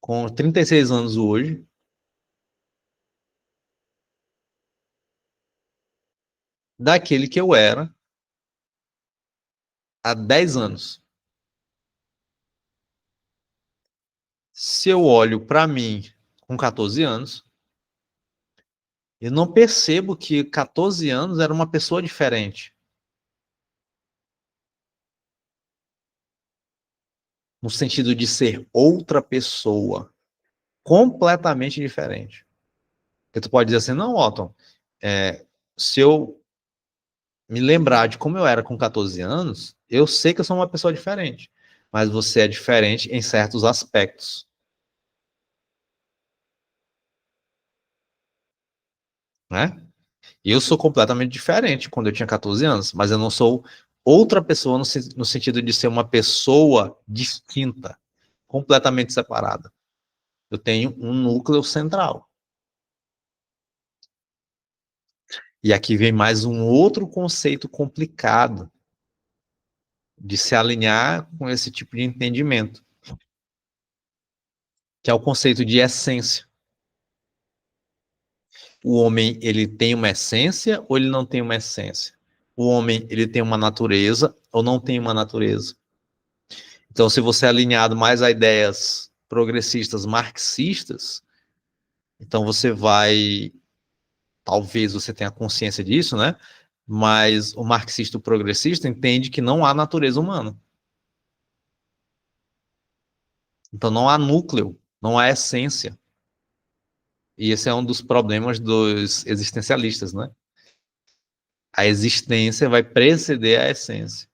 com 36 anos hoje, daquele que eu era há 10 anos. Se eu olho para mim com 14 anos, eu não percebo que 14 anos era uma pessoa diferente, no sentido de ser outra pessoa, completamente diferente. Porque tu pode dizer assim, não, Otton, se eu me lembrar de como eu era com 14 anos, eu sei que eu sou uma pessoa diferente, mas você é diferente em certos aspectos, né? Eu sou completamente diferente quando eu tinha 14 anos, mas eu não sou outra pessoa no sentido de ser uma pessoa distinta, completamente separada. Eu tenho um núcleo central. E aqui vem mais um outro conceito complicado de se alinhar com esse tipo de entendimento, que é o conceito de essência. O homem, ele tem uma essência ou ele não tem uma essência? O homem, ele tem uma natureza ou não tem uma natureza? Então, se você é alinhado mais a ideias progressistas marxistas, então você vai, talvez você tenha consciência disso, né? Mas o marxista o progressista entende que não há natureza humana. Então não há núcleo, não há essência. E esse é um dos problemas dos existencialistas, né? A existência vai preceder a essência.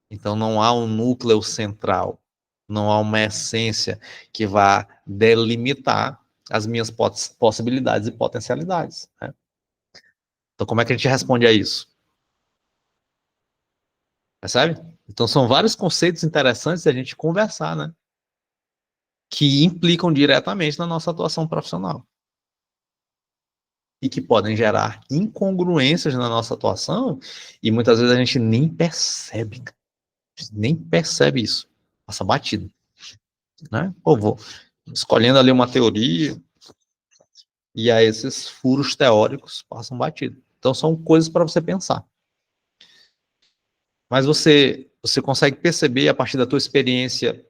Então não há um núcleo central, não há uma essência que vá delimitar as minhas possibilidades e potencialidades, né? Então como é que a gente responde a isso? Percebe? Então são vários conceitos interessantes de a gente conversar, né? Que implicam diretamente na nossa atuação profissional. E que podem gerar incongruências na nossa atuação e muitas vezes a gente nem percebe isso. Passa batido, né? Pô, vou escolhendo ali uma teoria e aí esses furos teóricos passam batido. Então são coisas para você pensar. Mas você consegue perceber a partir da tua experiência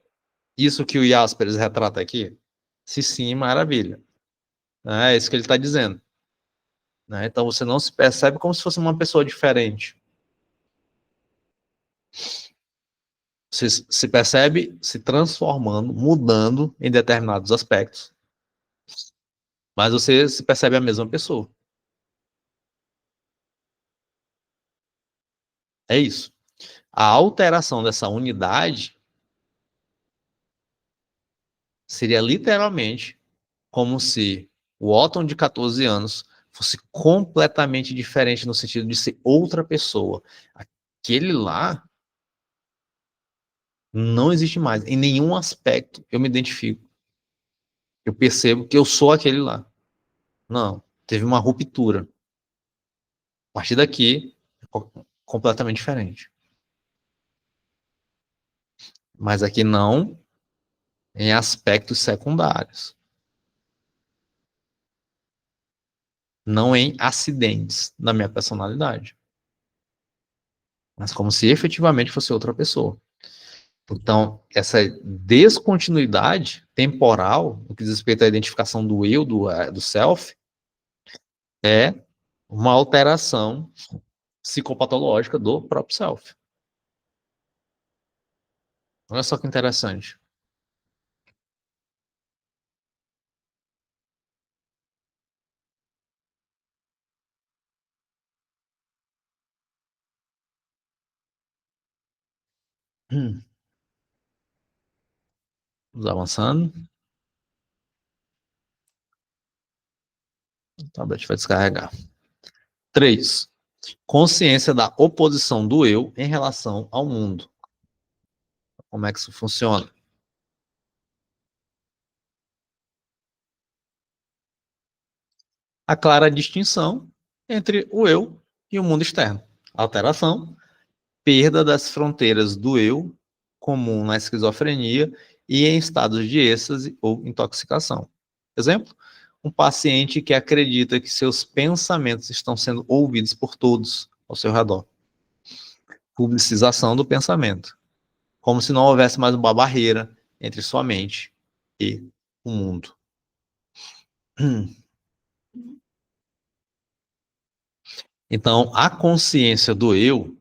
isso que o Jaspers retrata aqui? Se sim, maravilha. É isso que ele está dizendo. Né? Então você não se percebe como se fosse uma pessoa diferente. Você se percebe se transformando, mudando em determinados aspectos. Mas você se percebe a mesma pessoa. É isso. A alteração dessa unidade seria literalmente como se o Otton de 14 anos fosse completamente diferente no sentido de ser outra pessoa. Aquele lá não existe mais. Em nenhum aspecto eu me identifico. Eu percebo que eu sou aquele lá. Não, teve uma ruptura. A partir daqui, é completamente diferente. Mas aqui não em aspectos secundários. Não em acidentes da minha personalidade. Mas como se efetivamente fosse outra pessoa. Então, essa descontinuidade temporal, no que diz respeito à identificação do eu, do self, é uma alteração psicopatológica do próprio self. Olha só que interessante. Vamos avançando. O tablet vai descarregar. 3. Consciência da oposição do eu em relação ao mundo. Como é que isso funciona? A clara distinção entre o eu e o mundo externo. Alteração, perda das fronteiras do eu, comum na esquizofrenia e em estados de êxtase ou intoxicação. Exemplo, um paciente que acredita que seus pensamentos estão sendo ouvidos por todos ao seu redor. Publicização do pensamento. Como se não houvesse mais uma barreira entre sua mente e o mundo. Então, a consciência do eu,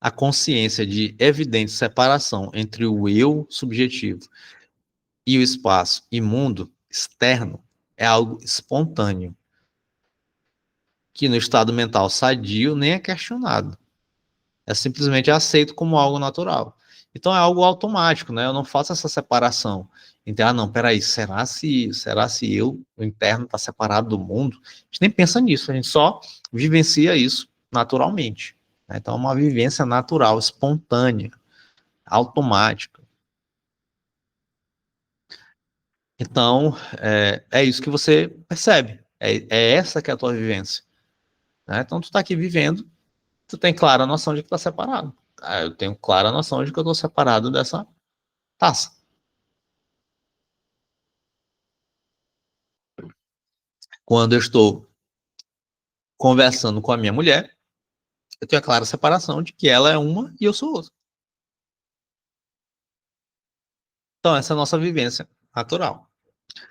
a consciência de evidente separação entre o eu subjetivo e o espaço e mundo externo é algo espontâneo, que no estado mental sadio nem é questionado. É simplesmente aceito como algo natural. Então é algo automático, né? Eu não faço essa separação. Então, não, peraí, será se eu, o interno, está separado do mundo? A gente nem pensa nisso, a gente só vivencia isso naturalmente. Né? Então é uma vivência natural, espontânea, automática. Então, é isso que você percebe. É essa que é a tua vivência. Né? Então, tu está aqui vivendo, tu tem clara noção de que está separado. Eu tenho clara noção de que eu estou separado dessa taça. Quando eu estou conversando com a minha mulher, eu tenho a clara separação de que ela é uma e eu sou outra. Então, essa é a nossa vivência natural.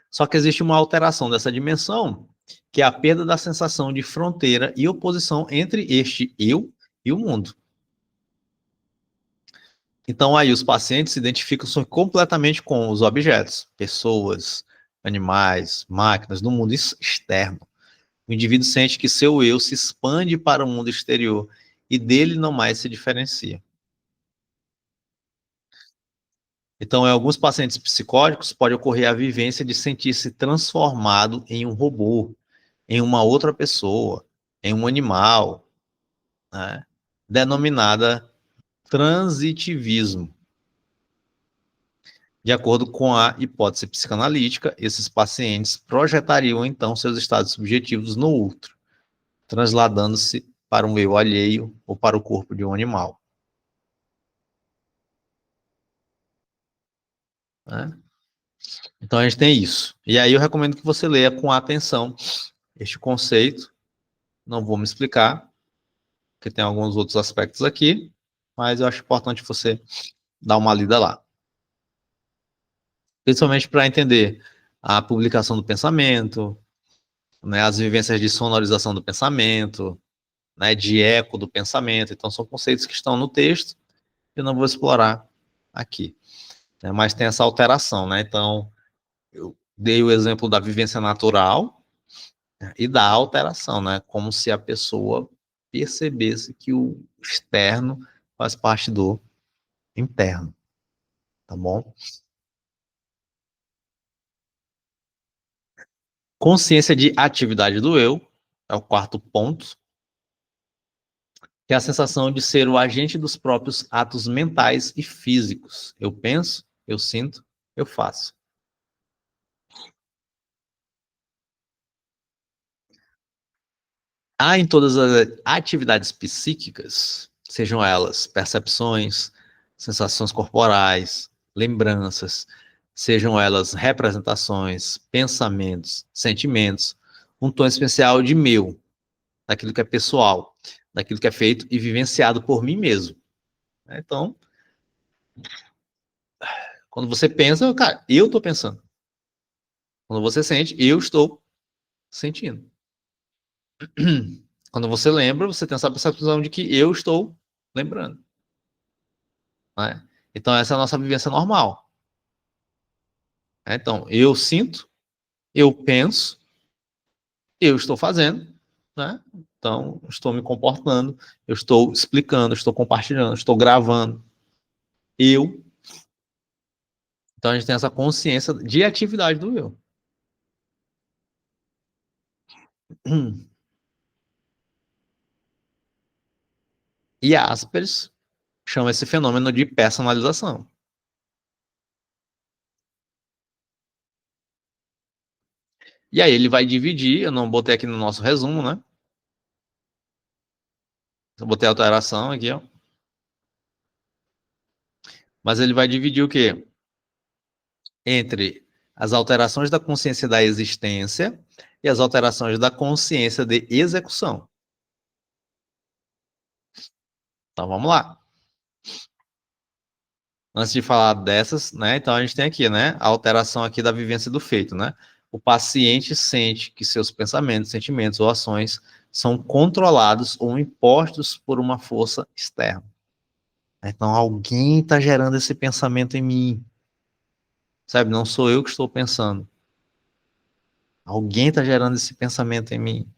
Só que existe uma alteração dessa dimensão, que é a perda da sensação de fronteira e oposição entre este eu e o mundo. Então, aí os pacientes se identificam completamente com os objetos, pessoas, animais, máquinas, no mundo externo. O indivíduo sente que seu eu se expande para o mundo exterior e dele não mais se diferencia. Então, em alguns pacientes psicóticos, pode ocorrer a vivência de sentir-se transformado em um robô, em uma outra pessoa, em um animal, né? Denominada transitivismo. De acordo com a hipótese psicanalítica, esses pacientes projetariam então seus estados subjetivos no outro, trasladando-se para um eu alheio ou para o corpo de um animal. Né? Então a gente tem isso. E aí eu recomendo que você leia com atenção este conceito. Não vou me explicar, porque tem alguns outros aspectos aqui, mas eu acho importante você dar uma lida lá. Principalmente para entender a publicação do pensamento, né, as vivências de sonorização do pensamento, né, de eco do pensamento. Então, são conceitos que estão no texto que eu não vou explorar aqui. Né, mas tem essa alteração. Né? Então, eu dei o exemplo da vivência natural, né, e da alteração, né, como se a pessoa percebesse que o externo faz parte do interno. Tá bom? Consciência de atividade do eu, é o quarto ponto, que é a sensação de ser o agente dos próprios atos mentais e físicos. Eu penso, eu sinto, eu faço. Há em todas as atividades psíquicas, sejam elas percepções, sensações corporais, lembranças, sejam elas representações, pensamentos, sentimentos, um tom especial de meu, daquilo que é pessoal, daquilo que é feito e vivenciado por mim mesmo. Então, quando você pensa, cara, eu estou pensando. Quando você sente, eu estou sentindo. Quando você lembra, você tem essa percepção de que eu estou lembrando. Né? Então, essa é a nossa vivência normal. Então, eu sinto, eu penso, eu estou fazendo, né? Então, estou me comportando, eu estou explicando, estou compartilhando, estou gravando. Eu. Então, a gente tem essa consciência de atividade do eu. E Asperger chama esse fenômeno de personalização. E aí ele vai dividir, eu não botei aqui no nosso resumo, né? Eu botei a alteração aqui, ó. Mas ele vai dividir o quê? Entre as alterações da consciência da existência e as alterações da consciência de execução. Então vamos lá. Antes de falar dessas, né? Então a gente tem aqui, né? A alteração aqui da vivência do feito, né? O paciente sente que seus pensamentos, sentimentos ou ações são controlados ou impostos por uma força externa. Então alguém está gerando esse pensamento em mim, sabe? Não sou eu que estou pensando. Alguém está gerando esse pensamento em mim.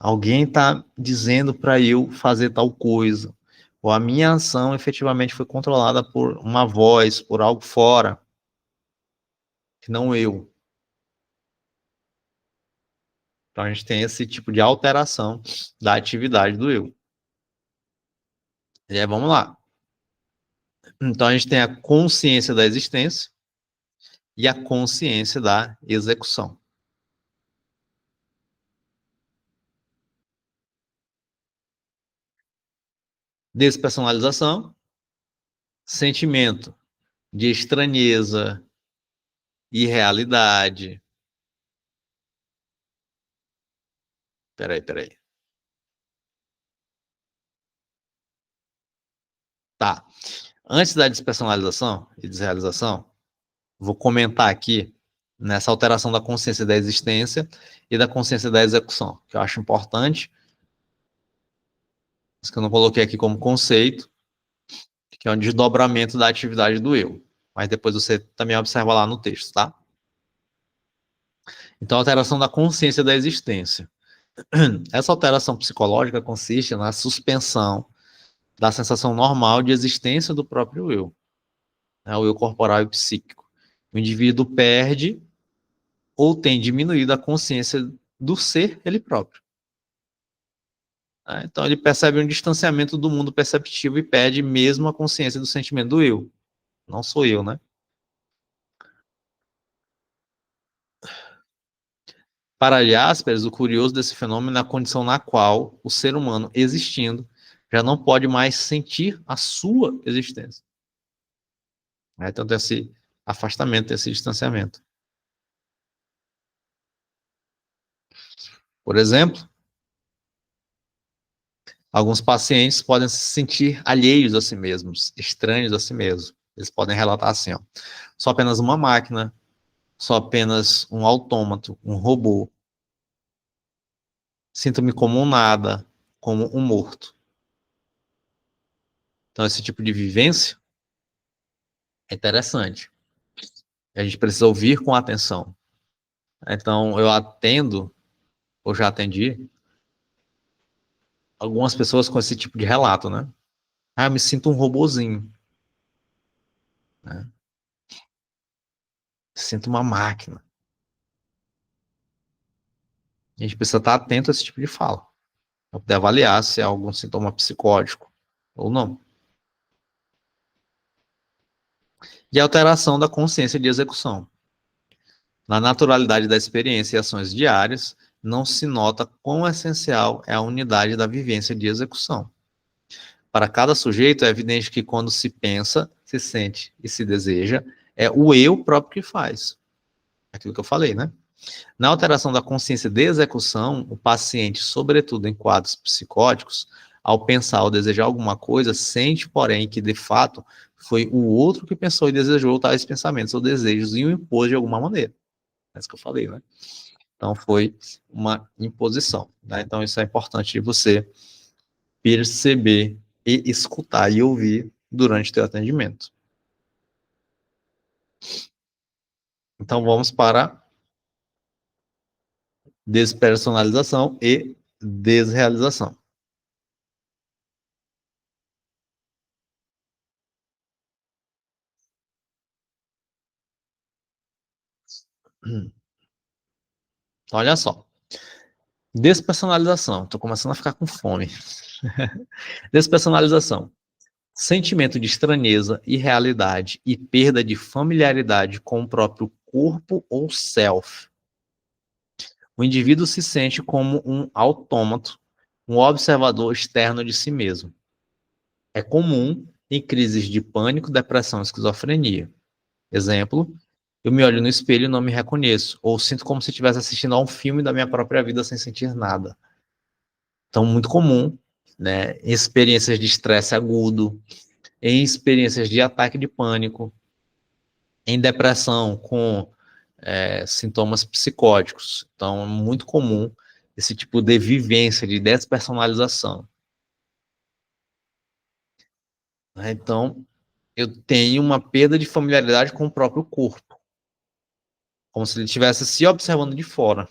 Alguém está dizendo para eu fazer tal coisa. Ou a minha ação efetivamente foi controlada por uma voz, por algo fora, que não eu. Então a gente tem esse tipo de alteração da atividade do eu. E aí vamos lá. Então a gente tem a consciência da existência e a consciência da execução. Despersonalização, sentimento de estranheza, irrealidade. Peraí. Tá. Antes da despersonalização e desrealização, vou comentar aqui nessa alteração da consciência da existência e da consciência da execução, que eu acho importante, mas que eu não coloquei aqui como conceito, que é um desdobramento da atividade do eu. Mas depois você também observa lá no texto, tá? Então, a alteração da consciência da existência. Essa alteração psicológica consiste na suspensão da sensação normal de existência do próprio eu, né? O eu corporal e psíquico. O indivíduo perde ou tem diminuído a consciência do ser ele próprio. Então, ele percebe um distanciamento do mundo perceptivo e perde mesmo a consciência do sentimento do eu. Não sou eu, né? Para Jaspers, o curioso desse fenômeno é a condição na qual o ser humano existindo já não pode mais sentir a sua existência. Então tem esse afastamento, esse distanciamento. Por exemplo, alguns pacientes podem se sentir alheios a si mesmos, estranhos a si mesmos. Eles podem relatar assim, ó, sou apenas uma máquina, sou apenas um autômato, um robô. Sinto-me como um nada, como um morto. Então esse tipo de vivência é interessante. A gente precisa ouvir com atenção. Então, eu atendo, ou já atendi, algumas pessoas com esse tipo de relato, né? Ah, eu me sinto um robozinho. Né? Sinto uma máquina. A gente precisa estar atento a esse tipo de fala, para poder avaliar se é algum sintoma psicótico ou não. E a alteração da consciência de execução. Na naturalidade da experiência e ações diárias, não se nota quão essencial é a unidade da vivência de execução. Para cada sujeito, é evidente que quando se pensa, se sente e se deseja, é o eu próprio que faz. Aquilo que eu falei, né? Na alteração da consciência de execução, o paciente, sobretudo em quadros psicóticos, ao pensar ou desejar alguma coisa, sente, porém, que de fato foi o outro que pensou e desejou tais pensamentos ou desejos e o impôs de alguma maneira. É isso que eu falei, né? Então foi uma imposição. Né? Então isso é importante de você perceber e escutar e ouvir durante o teu atendimento. Então vamos para despersonalização e desrealização. Então, olha só. Despersonalização. Estou começando a ficar com fome. Despersonalização. Sentimento de estranheza, irrealidade e perda de familiaridade com o próprio corpo ou self. O indivíduo se sente como um autômato, um observador externo de si mesmo. É comum em crises de pânico, depressão e esquizofrenia. Exemplo, eu me olho no espelho e não me reconheço, ou sinto como se estivesse assistindo a um filme da minha própria vida sem sentir nada. Então, muito comum, né, em experiências de estresse agudo, em experiências de ataque de pânico, em depressão com sintomas psicóticos. Então, é muito comum esse tipo de vivência, de despersonalização. Né? Então, eu tenho uma perda de familiaridade com o próprio corpo, como se ele estivesse se observando de fora.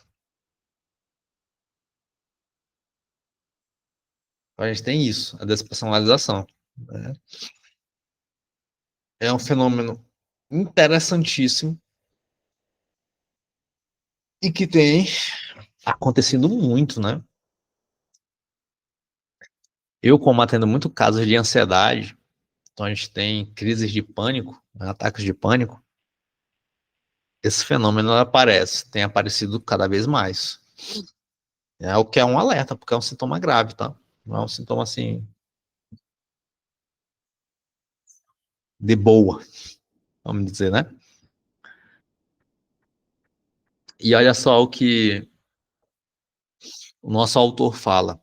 Então, a gente tem isso, a despersonalização. Né? É um fenômeno interessantíssimo e que tem acontecido muito, né? Eu, como atendo muito casos de ansiedade, então a gente tem crises de pânico, né, ataques de pânico, esse fenômeno aparece, tem aparecido cada vez mais. É o que é um alerta, porque é um sintoma grave, tá? Não é um sintoma assim, de boa, vamos dizer, né? E olha só o que o nosso autor fala.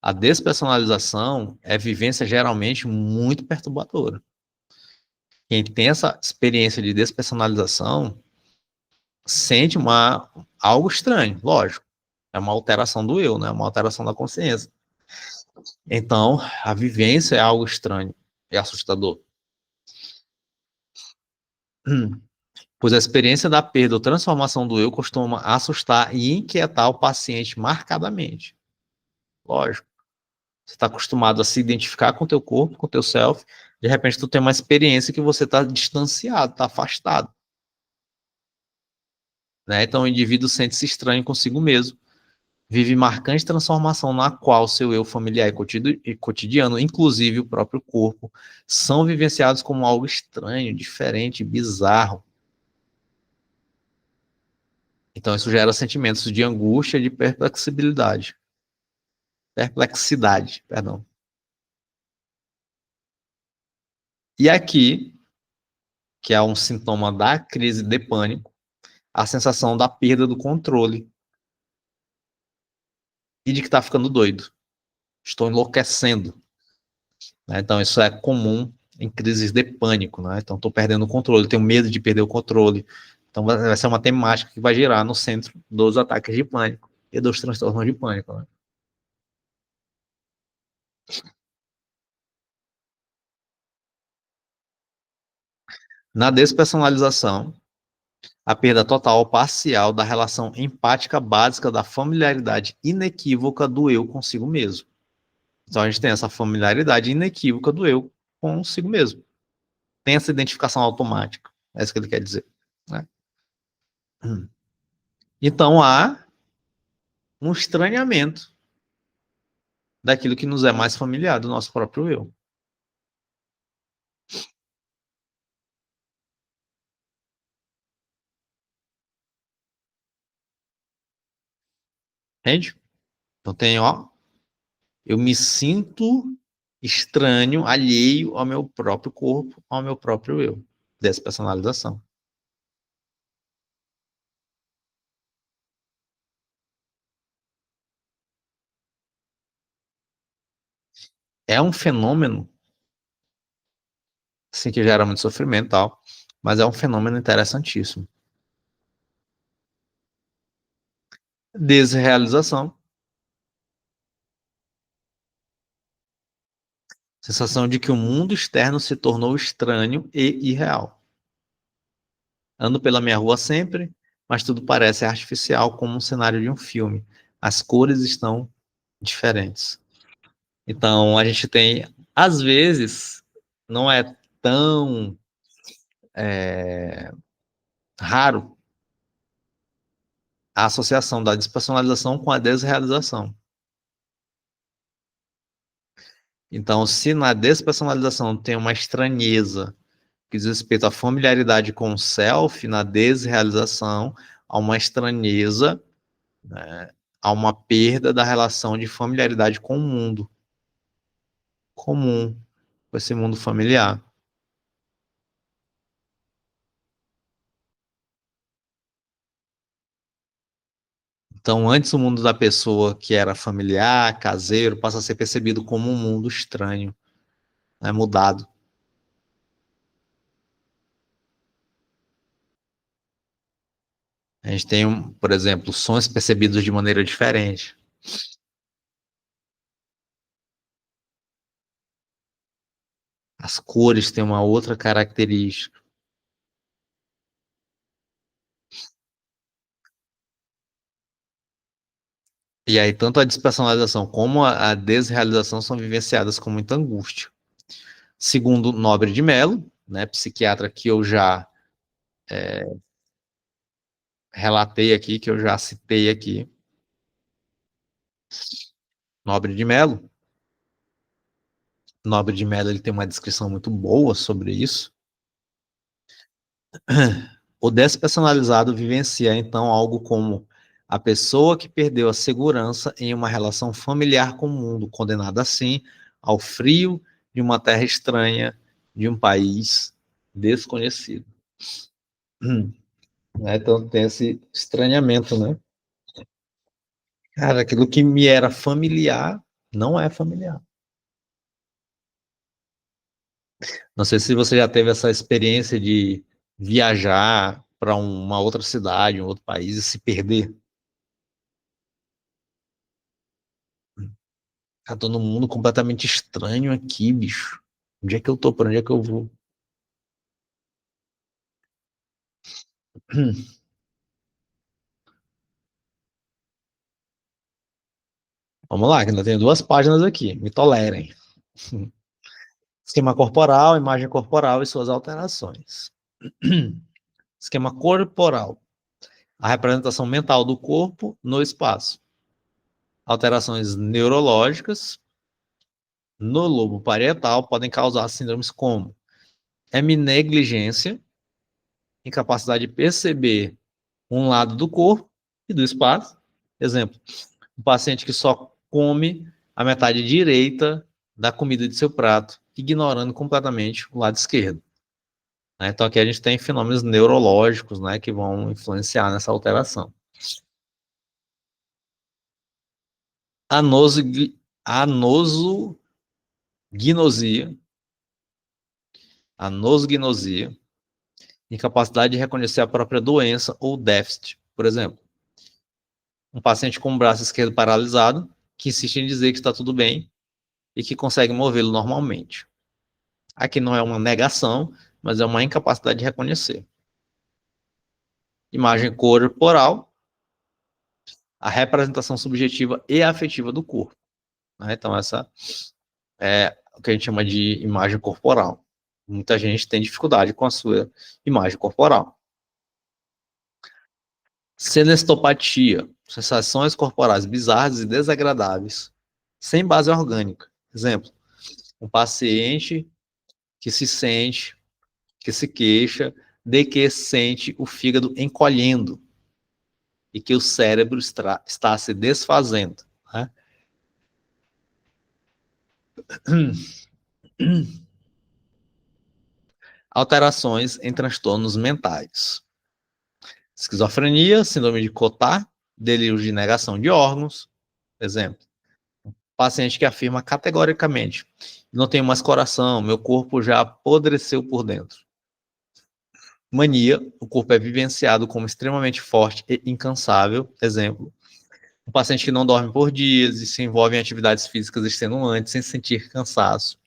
A despersonalização é vivência geralmente muito perturbadora. Quem tem essa experiência de despersonalização sente algo estranho, lógico. É uma alteração do eu, né? Uma alteração da consciência. Então, a vivência é algo estranho, é assustador. Pois a experiência da perda ou transformação do eu costuma assustar e inquietar o paciente marcadamente. Lógico. Você está acostumado a se identificar com o teu corpo, com o teu self, de repente tu tem uma experiência que você está distanciado, está afastado. Né? Então o indivíduo sente-se estranho consigo mesmo, vive marcante transformação na qual seu eu familiar e cotidiano, inclusive o próprio corpo, são vivenciados como algo estranho, diferente, bizarro. Então isso gera sentimentos de angústia e de perplexidade, perdão. E aqui, que é um sintoma da crise de pânico, a sensação da perda do controle e de que está ficando doido. Estou enlouquecendo. Né? Então, isso é comum em crises de pânico. Né? Então, estou perdendo o controle, tenho medo de perder o controle. Então, vai ser uma temática que vai girar no centro dos ataques de pânico e dos transtornos de pânico. Né? Na despersonalização, a perda total ou parcial da relação empática básica da familiaridade inequívoca do eu consigo mesmo. Então, a gente tem essa familiaridade inequívoca do eu consigo mesmo. Tem essa identificação automática. É isso que ele quer dizer. Né? Então há um estranhamento daquilo que nos é mais familiar, do nosso próprio eu. Entende? Então tem, ó, eu me sinto estranho, alheio ao meu próprio corpo, ao meu próprio eu. Despersonalização. É um fenômeno, sim, que gera muito sofrimento e tal, mas é um fenômeno interessantíssimo. Desrealização, sensação de que o mundo externo se tornou estranho e irreal. Ando pela minha rua sempre, mas tudo parece artificial como um cenário de um filme. As cores estão diferentes. Então, a gente tem, às vezes, não é tão raro a associação da despersonalização com a desrealização. Então, se na despersonalização tem uma estranheza que diz respeito à familiaridade com o self, na desrealização, há uma estranheza, né, há uma perda da relação de familiaridade com o mundo comum, com esse mundo familiar. Então, antes o mundo da pessoa que era familiar, caseiro, passa a ser percebido como um mundo estranho, né, mudado. A gente tem, por exemplo, sons percebidos de maneira diferente. As cores têm uma outra característica. E aí, tanto a despersonalização como a desrealização são vivenciadas com muita angústia. Segundo Nobre de Mello, né, psiquiatra que eu já relatei aqui, que eu já citei aqui, Nobre de Mello. Nobre de Mello ele tem uma descrição muito boa sobre isso. O despersonalizado vivencia, então, algo como a pessoa que perdeu a segurança em uma relação familiar com o mundo, condenada assim ao frio de uma terra estranha, de um país desconhecido. Né? Então tem esse estranhamento, né? Cara, aquilo que me era familiar não é familiar. Não sei se você já teve essa experiência de viajar para uma outra cidade, um outro país e se perder. Tá todo mundo completamente estranho aqui, bicho. Onde é que eu tô? Para onde é que eu vou? Vamos lá, que ainda tenho 2 páginas aqui. Me tolerem. Esquema corporal, imagem corporal e suas alterações. Esquema corporal. A representação mental do corpo no espaço. Alterações neurológicas no lobo parietal podem causar síndromes como heminegligência, incapacidade de perceber um lado do corpo e do espaço. Exemplo, um paciente que só come a metade direita da comida de seu prato, ignorando completamente o lado esquerdo. Né? Então aqui a gente tem fenômenos neurológicos, né, que vão influenciar nessa alteração. Anosognosia, anosognosia, incapacidade de reconhecer a própria doença ou déficit. Por exemplo, um paciente com o braço esquerdo paralisado, que insiste em dizer que está tudo bem e que consegue movê-lo normalmente. Aqui não é uma negação, mas é uma incapacidade de reconhecer. Imagem corporal, a representação subjetiva e afetiva do corpo. Né? Então, essa é o que a gente chama de imagem corporal. Muita gente tem dificuldade com a sua imagem corporal. Senesteopatia, sensações corporais bizarras e desagradáveis, sem base orgânica. Exemplo, um paciente que se sente, que se queixa de que sente o fígado encolhendo. e que o cérebro está se desfazendo. Né? Alterações em transtornos mentais. Esquizofrenia, síndrome de Cotard, delírio de negação de órgãos, exemplo. Paciente que afirma categoricamente: não tenho mais coração, meu corpo já apodreceu por dentro. Mania, o corpo é vivenciado como extremamente forte e incansável, exemplo. Um paciente que não dorme por dias e se envolve em atividades físicas extenuantes sem sentir cansaço.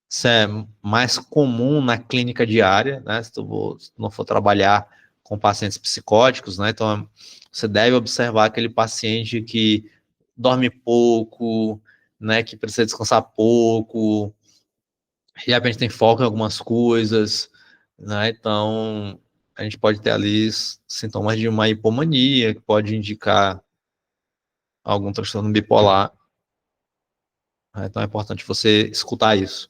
Isso é mais comum na clínica diária, né? Se tu não for trabalhar com pacientes psicóticos, né? Então, você deve observar aquele paciente que dorme pouco, né? Que precisa descansar pouco, de repente tem foco em algumas coisas, né? Então, a gente pode ter ali sintomas de uma hipomania, que pode indicar algum transtorno bipolar. Né? Então, é importante você escutar isso.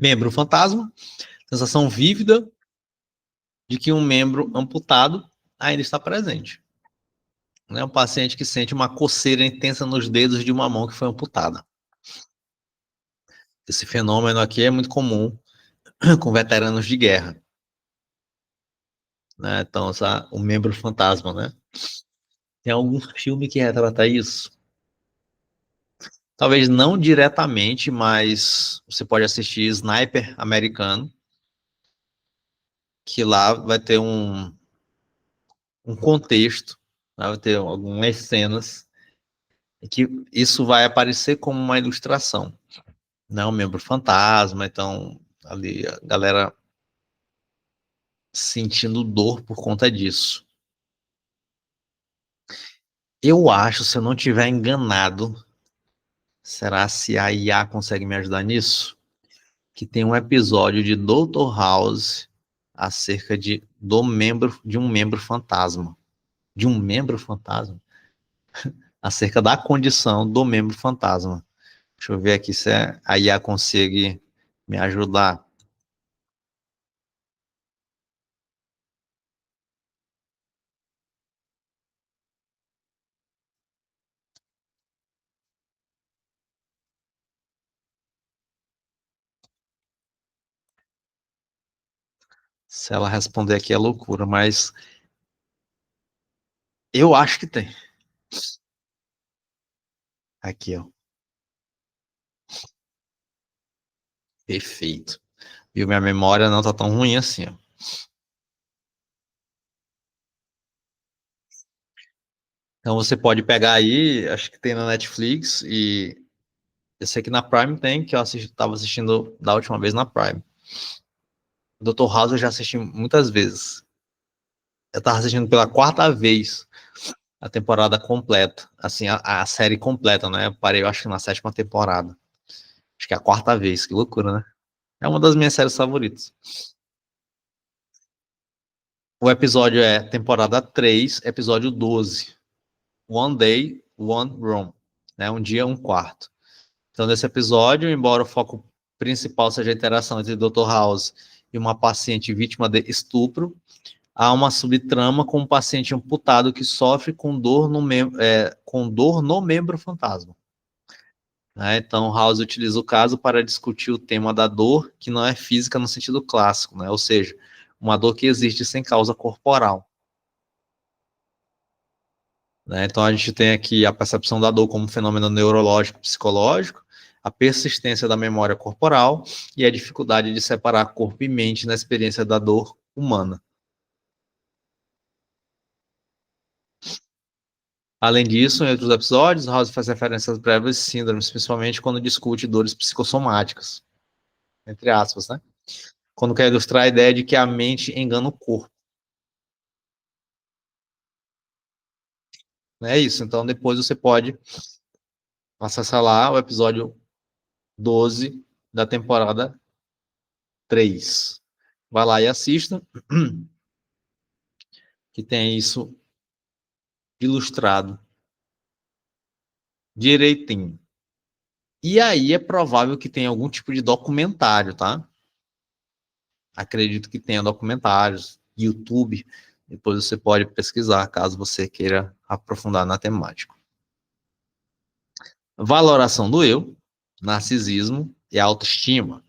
Membro fantasma, sensação vívida de que um membro amputado ainda está presente. É um paciente que sente uma coceira intensa nos dedos de uma mão que foi amputada. Esse fenômeno aqui é muito comum com veteranos de guerra. Né? Então, o membro fantasma, né? Tem algum filme que retrata isso? Talvez não diretamente, mas você pode assistir Sniper Americano, que lá vai ter um contexto, né? Vai ter algumas cenas que isso vai aparecer como uma ilustração. Não, membro fantasma, então ali a galera sentindo dor por conta disso. Eu acho, se eu não tiver enganado, será se a IA consegue me ajudar nisso? Que tem um episódio de Dr. House acerca de um membro fantasma. De um membro fantasma? Acerca da condição do membro fantasma. Deixa eu ver aqui se a IA consegue me ajudar. Se ela responder aqui é loucura, mas eu acho que tem. Aqui, ó. Perfeito. E minha memória não tá tão ruim assim, ó. Então você pode pegar aí, acho que tem na Netflix e eu sei que na Prime tem, que eu tava assistindo da última vez na Prime. Dr. House eu já assisti muitas vezes. Eu tava assistindo pela quarta vez a temporada completa, assim, a série completa, né? Eu parei, eu acho que na sétima temporada. Acho que é a quarta vez, que loucura, né? É uma das minhas séries favoritas. O episódio é temporada 3, episódio 12. One Day, One Room. Né? Um dia, um quarto. Então, nesse episódio, embora o foco principal seja a interação entre Dr. House e uma paciente vítima de estupro, há uma subtrama com um paciente amputado que sofre com dor no membro fantasma. Né? Então, House utiliza o caso para discutir o tema da dor, que não é física no sentido clássico, né? Ou seja, uma dor que existe sem causa corporal. Né? Então, a gente tem aqui a percepção da dor como um fenômeno neurológico, psicológico, a persistência da memória corporal e a dificuldade de separar corpo e mente na experiência da dor humana. Além disso, em outros episódios, House faz referências às breves síndromes, principalmente quando discute dores psicossomáticas, entre aspas, né? Quando quer ilustrar a ideia de que a mente engana o corpo. É isso, então depois você pode acessar lá o episódio 12 da temporada 3. Vai lá e assista, que tem isso ilustrado direitinho. E aí é provável que tenha algum tipo de documentário, tá? Acredito que tenha documentários, YouTube. Depois você pode pesquisar, caso você queira aprofundar na temática. Valoração do eu, narcisismo e autoestima.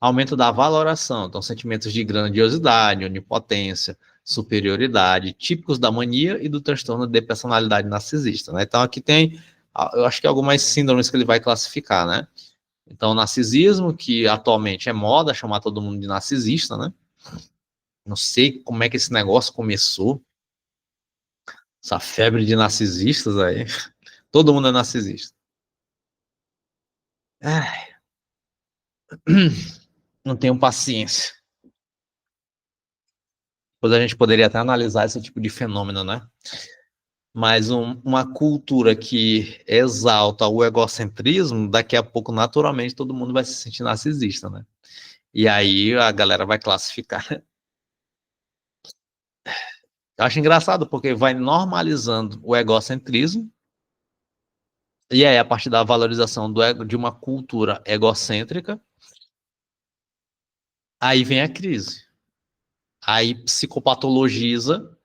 Aumento da valoração, então sentimentos de grandiosidade, onipotência, superioridade, típicos da mania e do transtorno de personalidade narcisista, né? Então aqui tem, eu acho que algumas síndromes que ele vai classificar, né? Então, narcisismo, que atualmente é moda chamar todo mundo de narcisista, né? Não sei como é que esse negócio começou, essa febre de narcisistas aí. Todo mundo é narcisista. Ai, não tenho paciência. Pois a gente poderia até analisar esse tipo de fenômeno, né? Mas uma cultura que exalta o egocentrismo, daqui a pouco, naturalmente, todo mundo vai se sentir narcisista, né? E aí a galera vai classificar. Eu acho engraçado, porque vai normalizando o egocentrismo, e aí, a partir da valorização do ego, de uma cultura egocêntrica, aí vem a crise. Aí psicopatologiza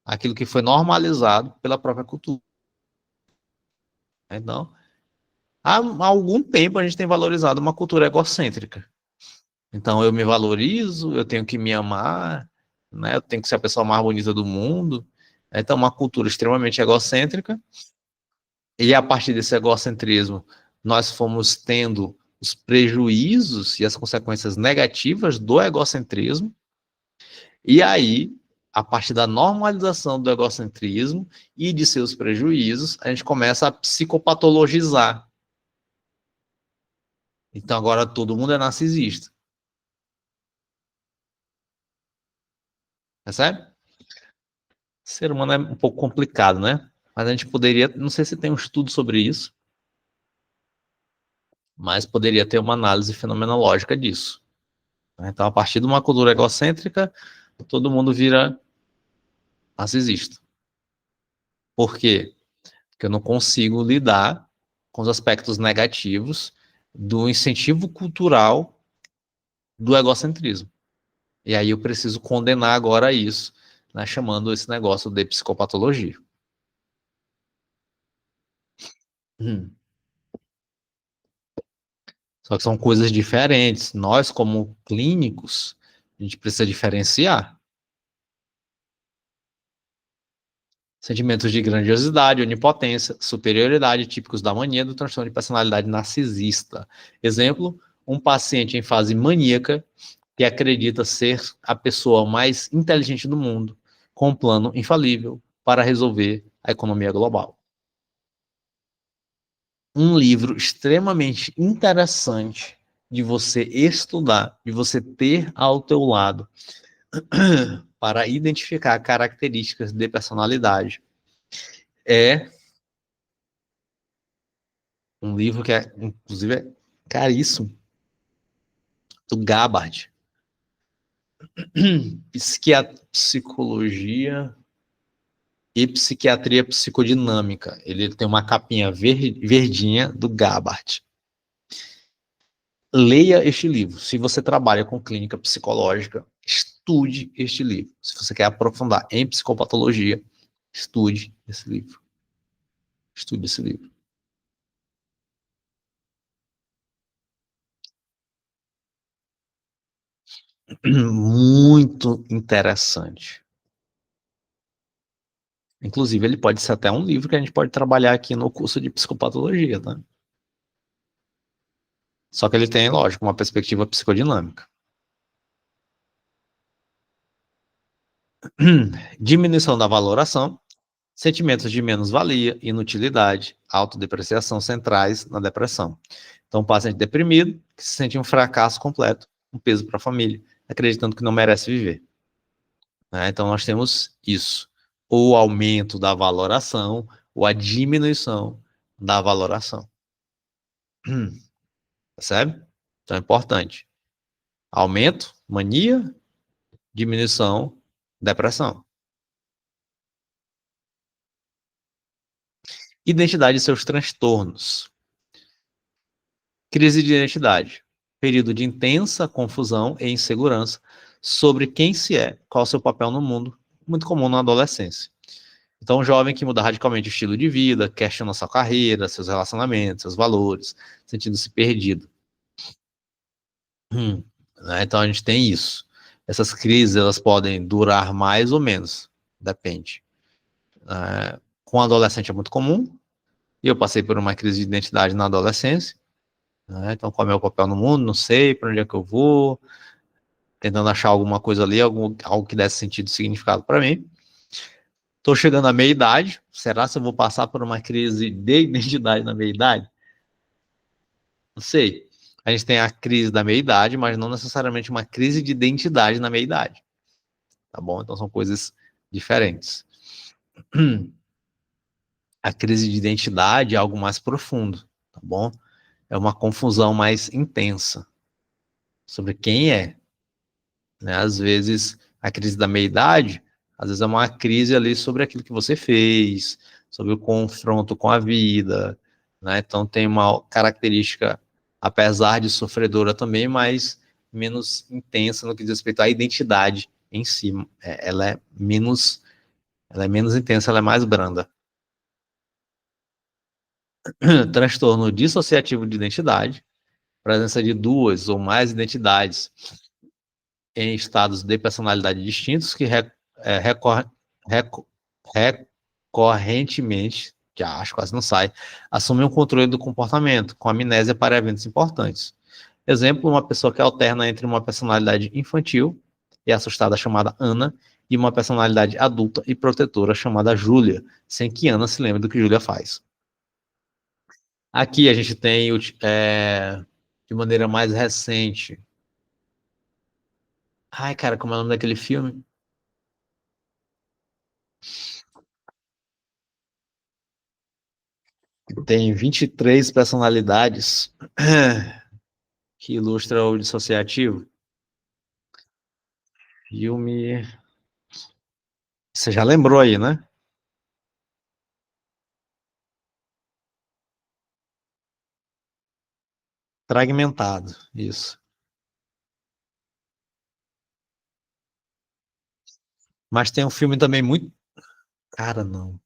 aquilo que foi normalizado pela própria cultura. Então, há algum tempo a gente tem valorizado uma cultura egocêntrica. Então, eu me valorizo, eu tenho que me amar, né? Eu tenho que ser a pessoa mais bonita do mundo. Então, uma cultura extremamente egocêntrica. E a partir desse egocentrismo, nós fomos tendo os prejuízos e as consequências negativas do egocentrismo. E aí, a partir da normalização do egocentrismo e de seus prejuízos, a gente começa a psicopatologizar. Então agora todo mundo é narcisista. Percebe? O ser humano é um pouco complicado, né? Mas a gente poderia, não sei se tem um estudo sobre isso, mas poderia ter uma análise fenomenológica disso. Então, a partir de uma cultura egocêntrica, todo mundo vira narcisista. Por quê? Porque eu não consigo lidar com os aspectos negativos do incentivo cultural do egocentrismo. E aí eu preciso condenar agora isso, né, chamando esse negócio de psicopatologia. Só que são coisas diferentes. Nós, como clínicos, a gente precisa diferenciar. Sentimentos de grandiosidade, onipotência, superioridade, típicos da mania do transtorno de personalidade narcisista. Exemplo, um paciente em fase maníaca que acredita ser a pessoa mais inteligente do mundo, com um plano infalível para resolver a economia global. Um livro extremamente interessante de você estudar, de você ter ao teu lado, para identificar características de personalidade. É um livro que é, inclusive, é caríssimo, do Gabbard. Psicologia e psiquiatria psicodinâmica. Ele tem uma capinha verdinha do Gabbard. Leia este livro. Se você trabalha com clínica psicológica, estude este livro. Se você quer aprofundar em psicopatologia, estude esse livro. Estude esse livro. Muito interessante. Inclusive, ele pode ser até um livro que a gente pode trabalhar aqui no curso de psicopatologia, tá? Só que ele tem, lógico, uma perspectiva psicodinâmica. Diminuição da valoração, sentimentos de menos-valia, inutilidade, autodepreciação centrais na depressão. Então, o paciente deprimido, que se sente um fracasso completo, um peso para a família, acreditando que não merece viver. Né? Então, nós temos isso. O aumento da valoração ou a diminuição da valoração. Percebe? Então, é importante. Aumento, mania, diminuição, depressão. Identidade e seus transtornos. Crise de identidade. Período de intensa confusão e insegurança sobre quem se é, qual o seu papel no mundo, muito comum na adolescência. Então, um jovem que muda radicalmente o estilo de vida, questiona sua carreira, seus relacionamentos, seus valores, sentindo-se perdido. Né? Então, a gente tem isso. Essas crises, elas podem durar mais ou menos, depende. Com adolescente é muito comum, e eu passei por uma crise de identidade na adolescência. Né? Então, qual é o meu papel no mundo? Não sei para onde é que eu vou, tentando achar alguma coisa ali, algo que desse sentido e significado para mim. Estou chegando à meia-idade, será que eu vou passar por uma crise de identidade na meia-idade? Não sei. A gente tem a crise da meia-idade, mas não necessariamente uma crise de identidade na meia-idade. Tá bom? Então são coisas diferentes. A crise de identidade é algo mais profundo, tá bom? É uma confusão mais intensa sobre quem é. Né? Às vezes, a crise da meia-idade, às vezes é uma crise ali sobre aquilo que você fez, sobre o confronto com a vida, né? Então tem uma característica, apesar de sofredora também, mas menos intensa no que diz respeito à identidade em si. Ela é menos intensa, ela é mais branda. Transtorno dissociativo de identidade, presença de duas ou mais identidades em estados de personalidade distintos que recorrentemente, que acho quase não sai, assumem o controle do comportamento, com amnésia para eventos importantes. Exemplo, uma pessoa que alterna entre uma personalidade infantil e assustada chamada Ana e uma personalidade adulta e protetora chamada Júlia, sem que Ana se lembre do que Júlia faz. Aqui a gente tem, de maneira mais recente... Ai, cara, como é o nome daquele filme? Tem 23 personalidades que ilustra o dissociativo. Filme. Você já lembrou aí, né? Fragmentado, isso. Mas tem um filme também muito. Cara, não.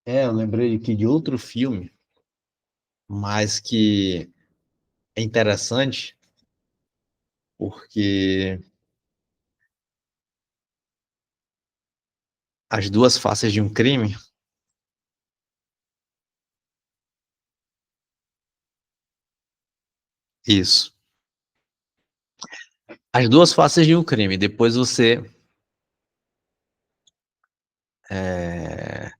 Eu lembrei aqui de outro filme, mas que é interessante, porque As Duas Faces de um Crime. Isso. As Duas Faces de um Crime. Depois você. é,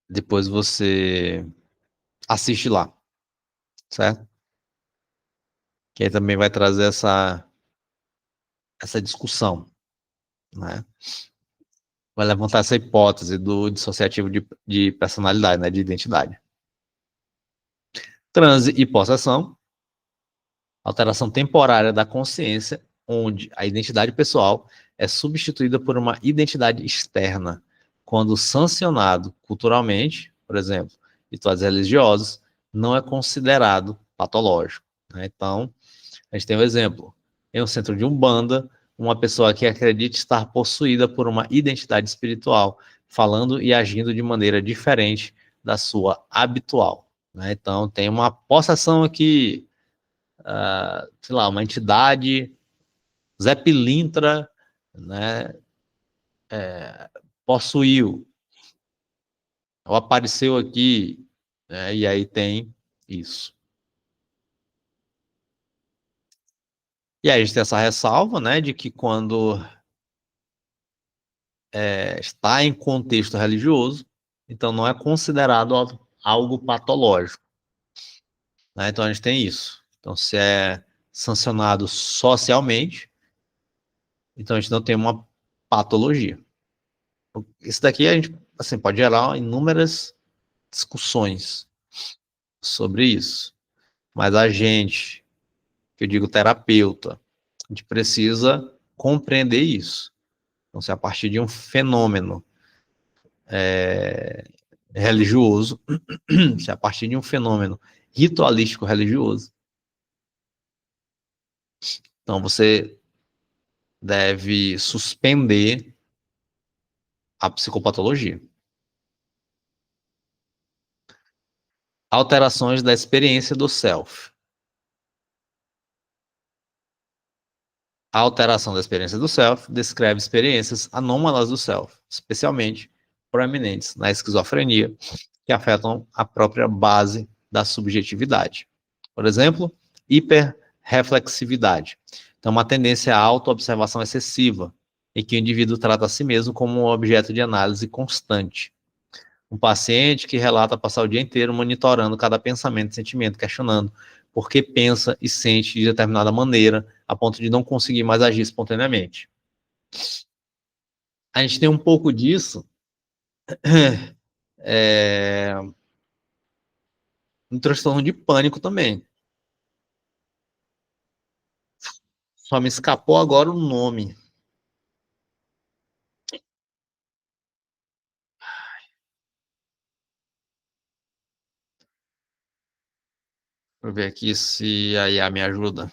Depois você assiste lá, certo? Que aí também vai trazer essa discussão, né? Vai levantar essa hipótese do dissociativo de personalidade, né? De identidade. Transe e possessão, alteração temporária da consciência, onde a identidade pessoal é substituída por uma identidade externa, quando sancionado culturalmente, por exemplo, rituais religiosos, não é considerado patológico. Né? Então, a gente tem um exemplo. Em um centro de Umbanda, uma pessoa que acredita estar possuída por uma identidade espiritual, falando e agindo de maneira diferente da sua habitual. Né? Então, tem uma possessão aqui, sei lá, uma entidade, Zé Pilintra, né, possuiu, ou apareceu aqui, né, e aí tem isso. E aí a gente tem essa ressalva, né, de que quando está em contexto religioso, então não é considerado algo patológico. Né? Então a gente tem isso. Então, se é sancionado socialmente, Então, a gente não tem uma patologia. Isso daqui a gente assim, pode gerar inúmeras discussões sobre isso. Mas a gente, que eu digo terapeuta, a gente precisa compreender isso. Então, se a partir de um fenômeno religioso, se a partir de um fenômeno ritualístico religioso, então você deve suspender a psicopatologia. Alterações da experiência do self. A alteração da experiência do self descreve experiências anômalas do self, especialmente proeminentes na esquizofrenia, que afetam a própria base da subjetividade. Por exemplo, hiperreflexividade. Então, uma tendência à autoobservação excessiva, em que o indivíduo trata a si mesmo como um objeto de análise constante. Um paciente que relata passar o dia inteiro monitorando cada pensamento e sentimento, questionando por que pensa e sente de determinada maneira, a ponto de não conseguir mais agir espontaneamente. A gente tem um pouco disso no transtorno de pânico também. Só me escapou agora o nome. Deixa eu ver aqui se a IA me ajuda.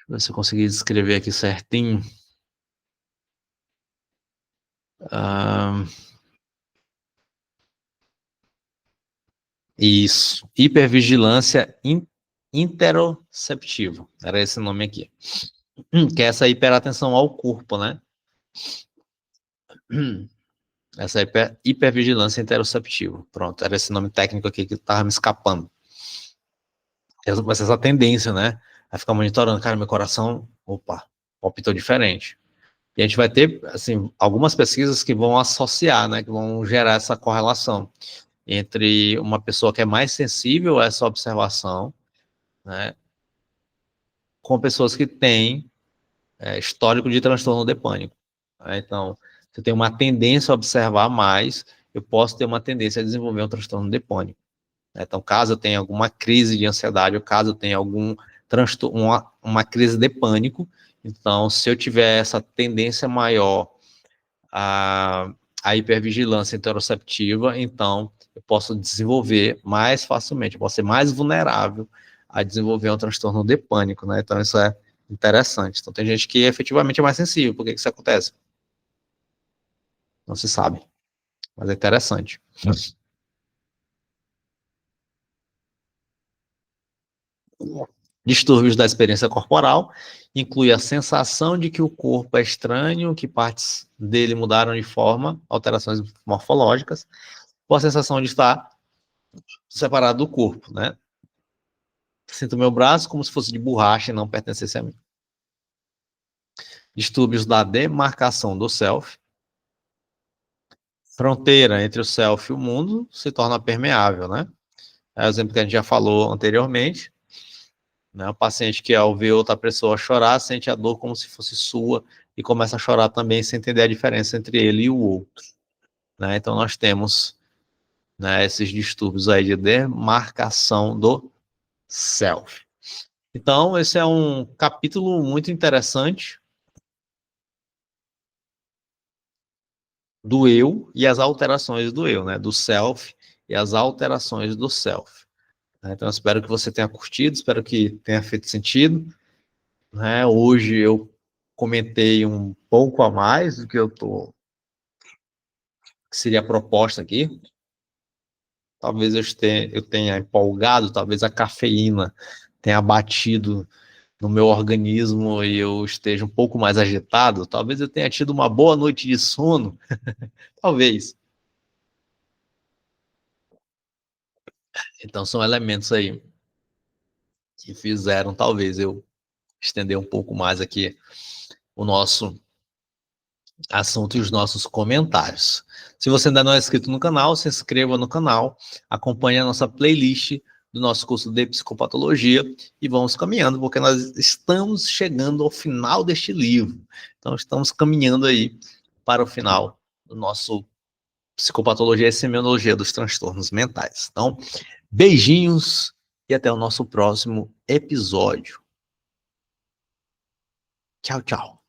Deixa eu ver se eu consegui descrever aqui certinho. Isso. Hipervigilância interoceptiva. Era esse nome aqui. Que é essa hiperatenção ao corpo, né? Essa hipervigilância interoceptiva. Pronto, era esse nome técnico aqui que estava me escapando. Vai ser essa tendência, né? A ficar monitorando, cara, meu coração, opa, palpitou diferente. E a gente vai ter, assim, algumas pesquisas que vão associar, né? Que vão gerar essa correlação entre uma pessoa que é mais sensível a essa observação, né? Com pessoas que têm histórico de transtorno de pânico. Né? Então, se eu tenho uma tendência a observar mais, eu posso ter uma tendência a desenvolver um transtorno de pânico. Né? Então, caso eu tenha alguma crise de ansiedade, ou caso eu tenha algum transtorno, uma crise de pânico, então, se eu tiver essa tendência maior a hipervigilância interoceptiva, então eu posso desenvolver mais facilmente, eu posso ser mais vulnerável a desenvolver um transtorno de pânico, né? Então isso é interessante. Então tem gente que efetivamente é mais sensível. Por que isso acontece? Não se sabe, mas é interessante. Distúrbios da experiência corporal inclui a sensação de que o corpo é estranho, que partes dele mudaram de forma, alterações morfológicas, ou a sensação de estar separado do corpo, né? Sinto meu braço como se fosse de borracha e não pertencesse a mim. Distúrbios da demarcação do self. Fronteira entre o self e o mundo se torna permeável, né? É o exemplo que a gente já falou anteriormente. Né? O paciente que ao ver outra pessoa chorar, sente a dor como se fosse sua e começa a chorar também sem entender a diferença entre ele e o outro. Né? Então nós temos, né, esses distúrbios aí de demarcação do self. Então esse é um capítulo muito interessante do eu e as alterações do eu, né? Do self e as alterações do self. Então, espero que você tenha curtido, espero que tenha feito sentido. Né? Hoje eu comentei um pouco a mais do que que seria a proposta aqui. Talvez eu tenha empolgado, talvez a cafeína tenha batido no meu organismo e eu esteja um pouco mais agitado, talvez eu tenha tido uma boa noite de sono, talvez. Então são elementos aí que fizeram talvez eu estender um pouco mais aqui o nosso assunto e os nossos comentários. Se você ainda não é inscrito no canal, se inscreva no canal, acompanhe a nossa playlist do nosso curso de psicopatologia e vamos caminhando, porque nós estamos chegando ao final deste livro. Então, estamos caminhando aí para o final do nosso psicopatologia e semiologia dos transtornos mentais. Então, beijinhos e até o nosso próximo episódio. Tchau, tchau.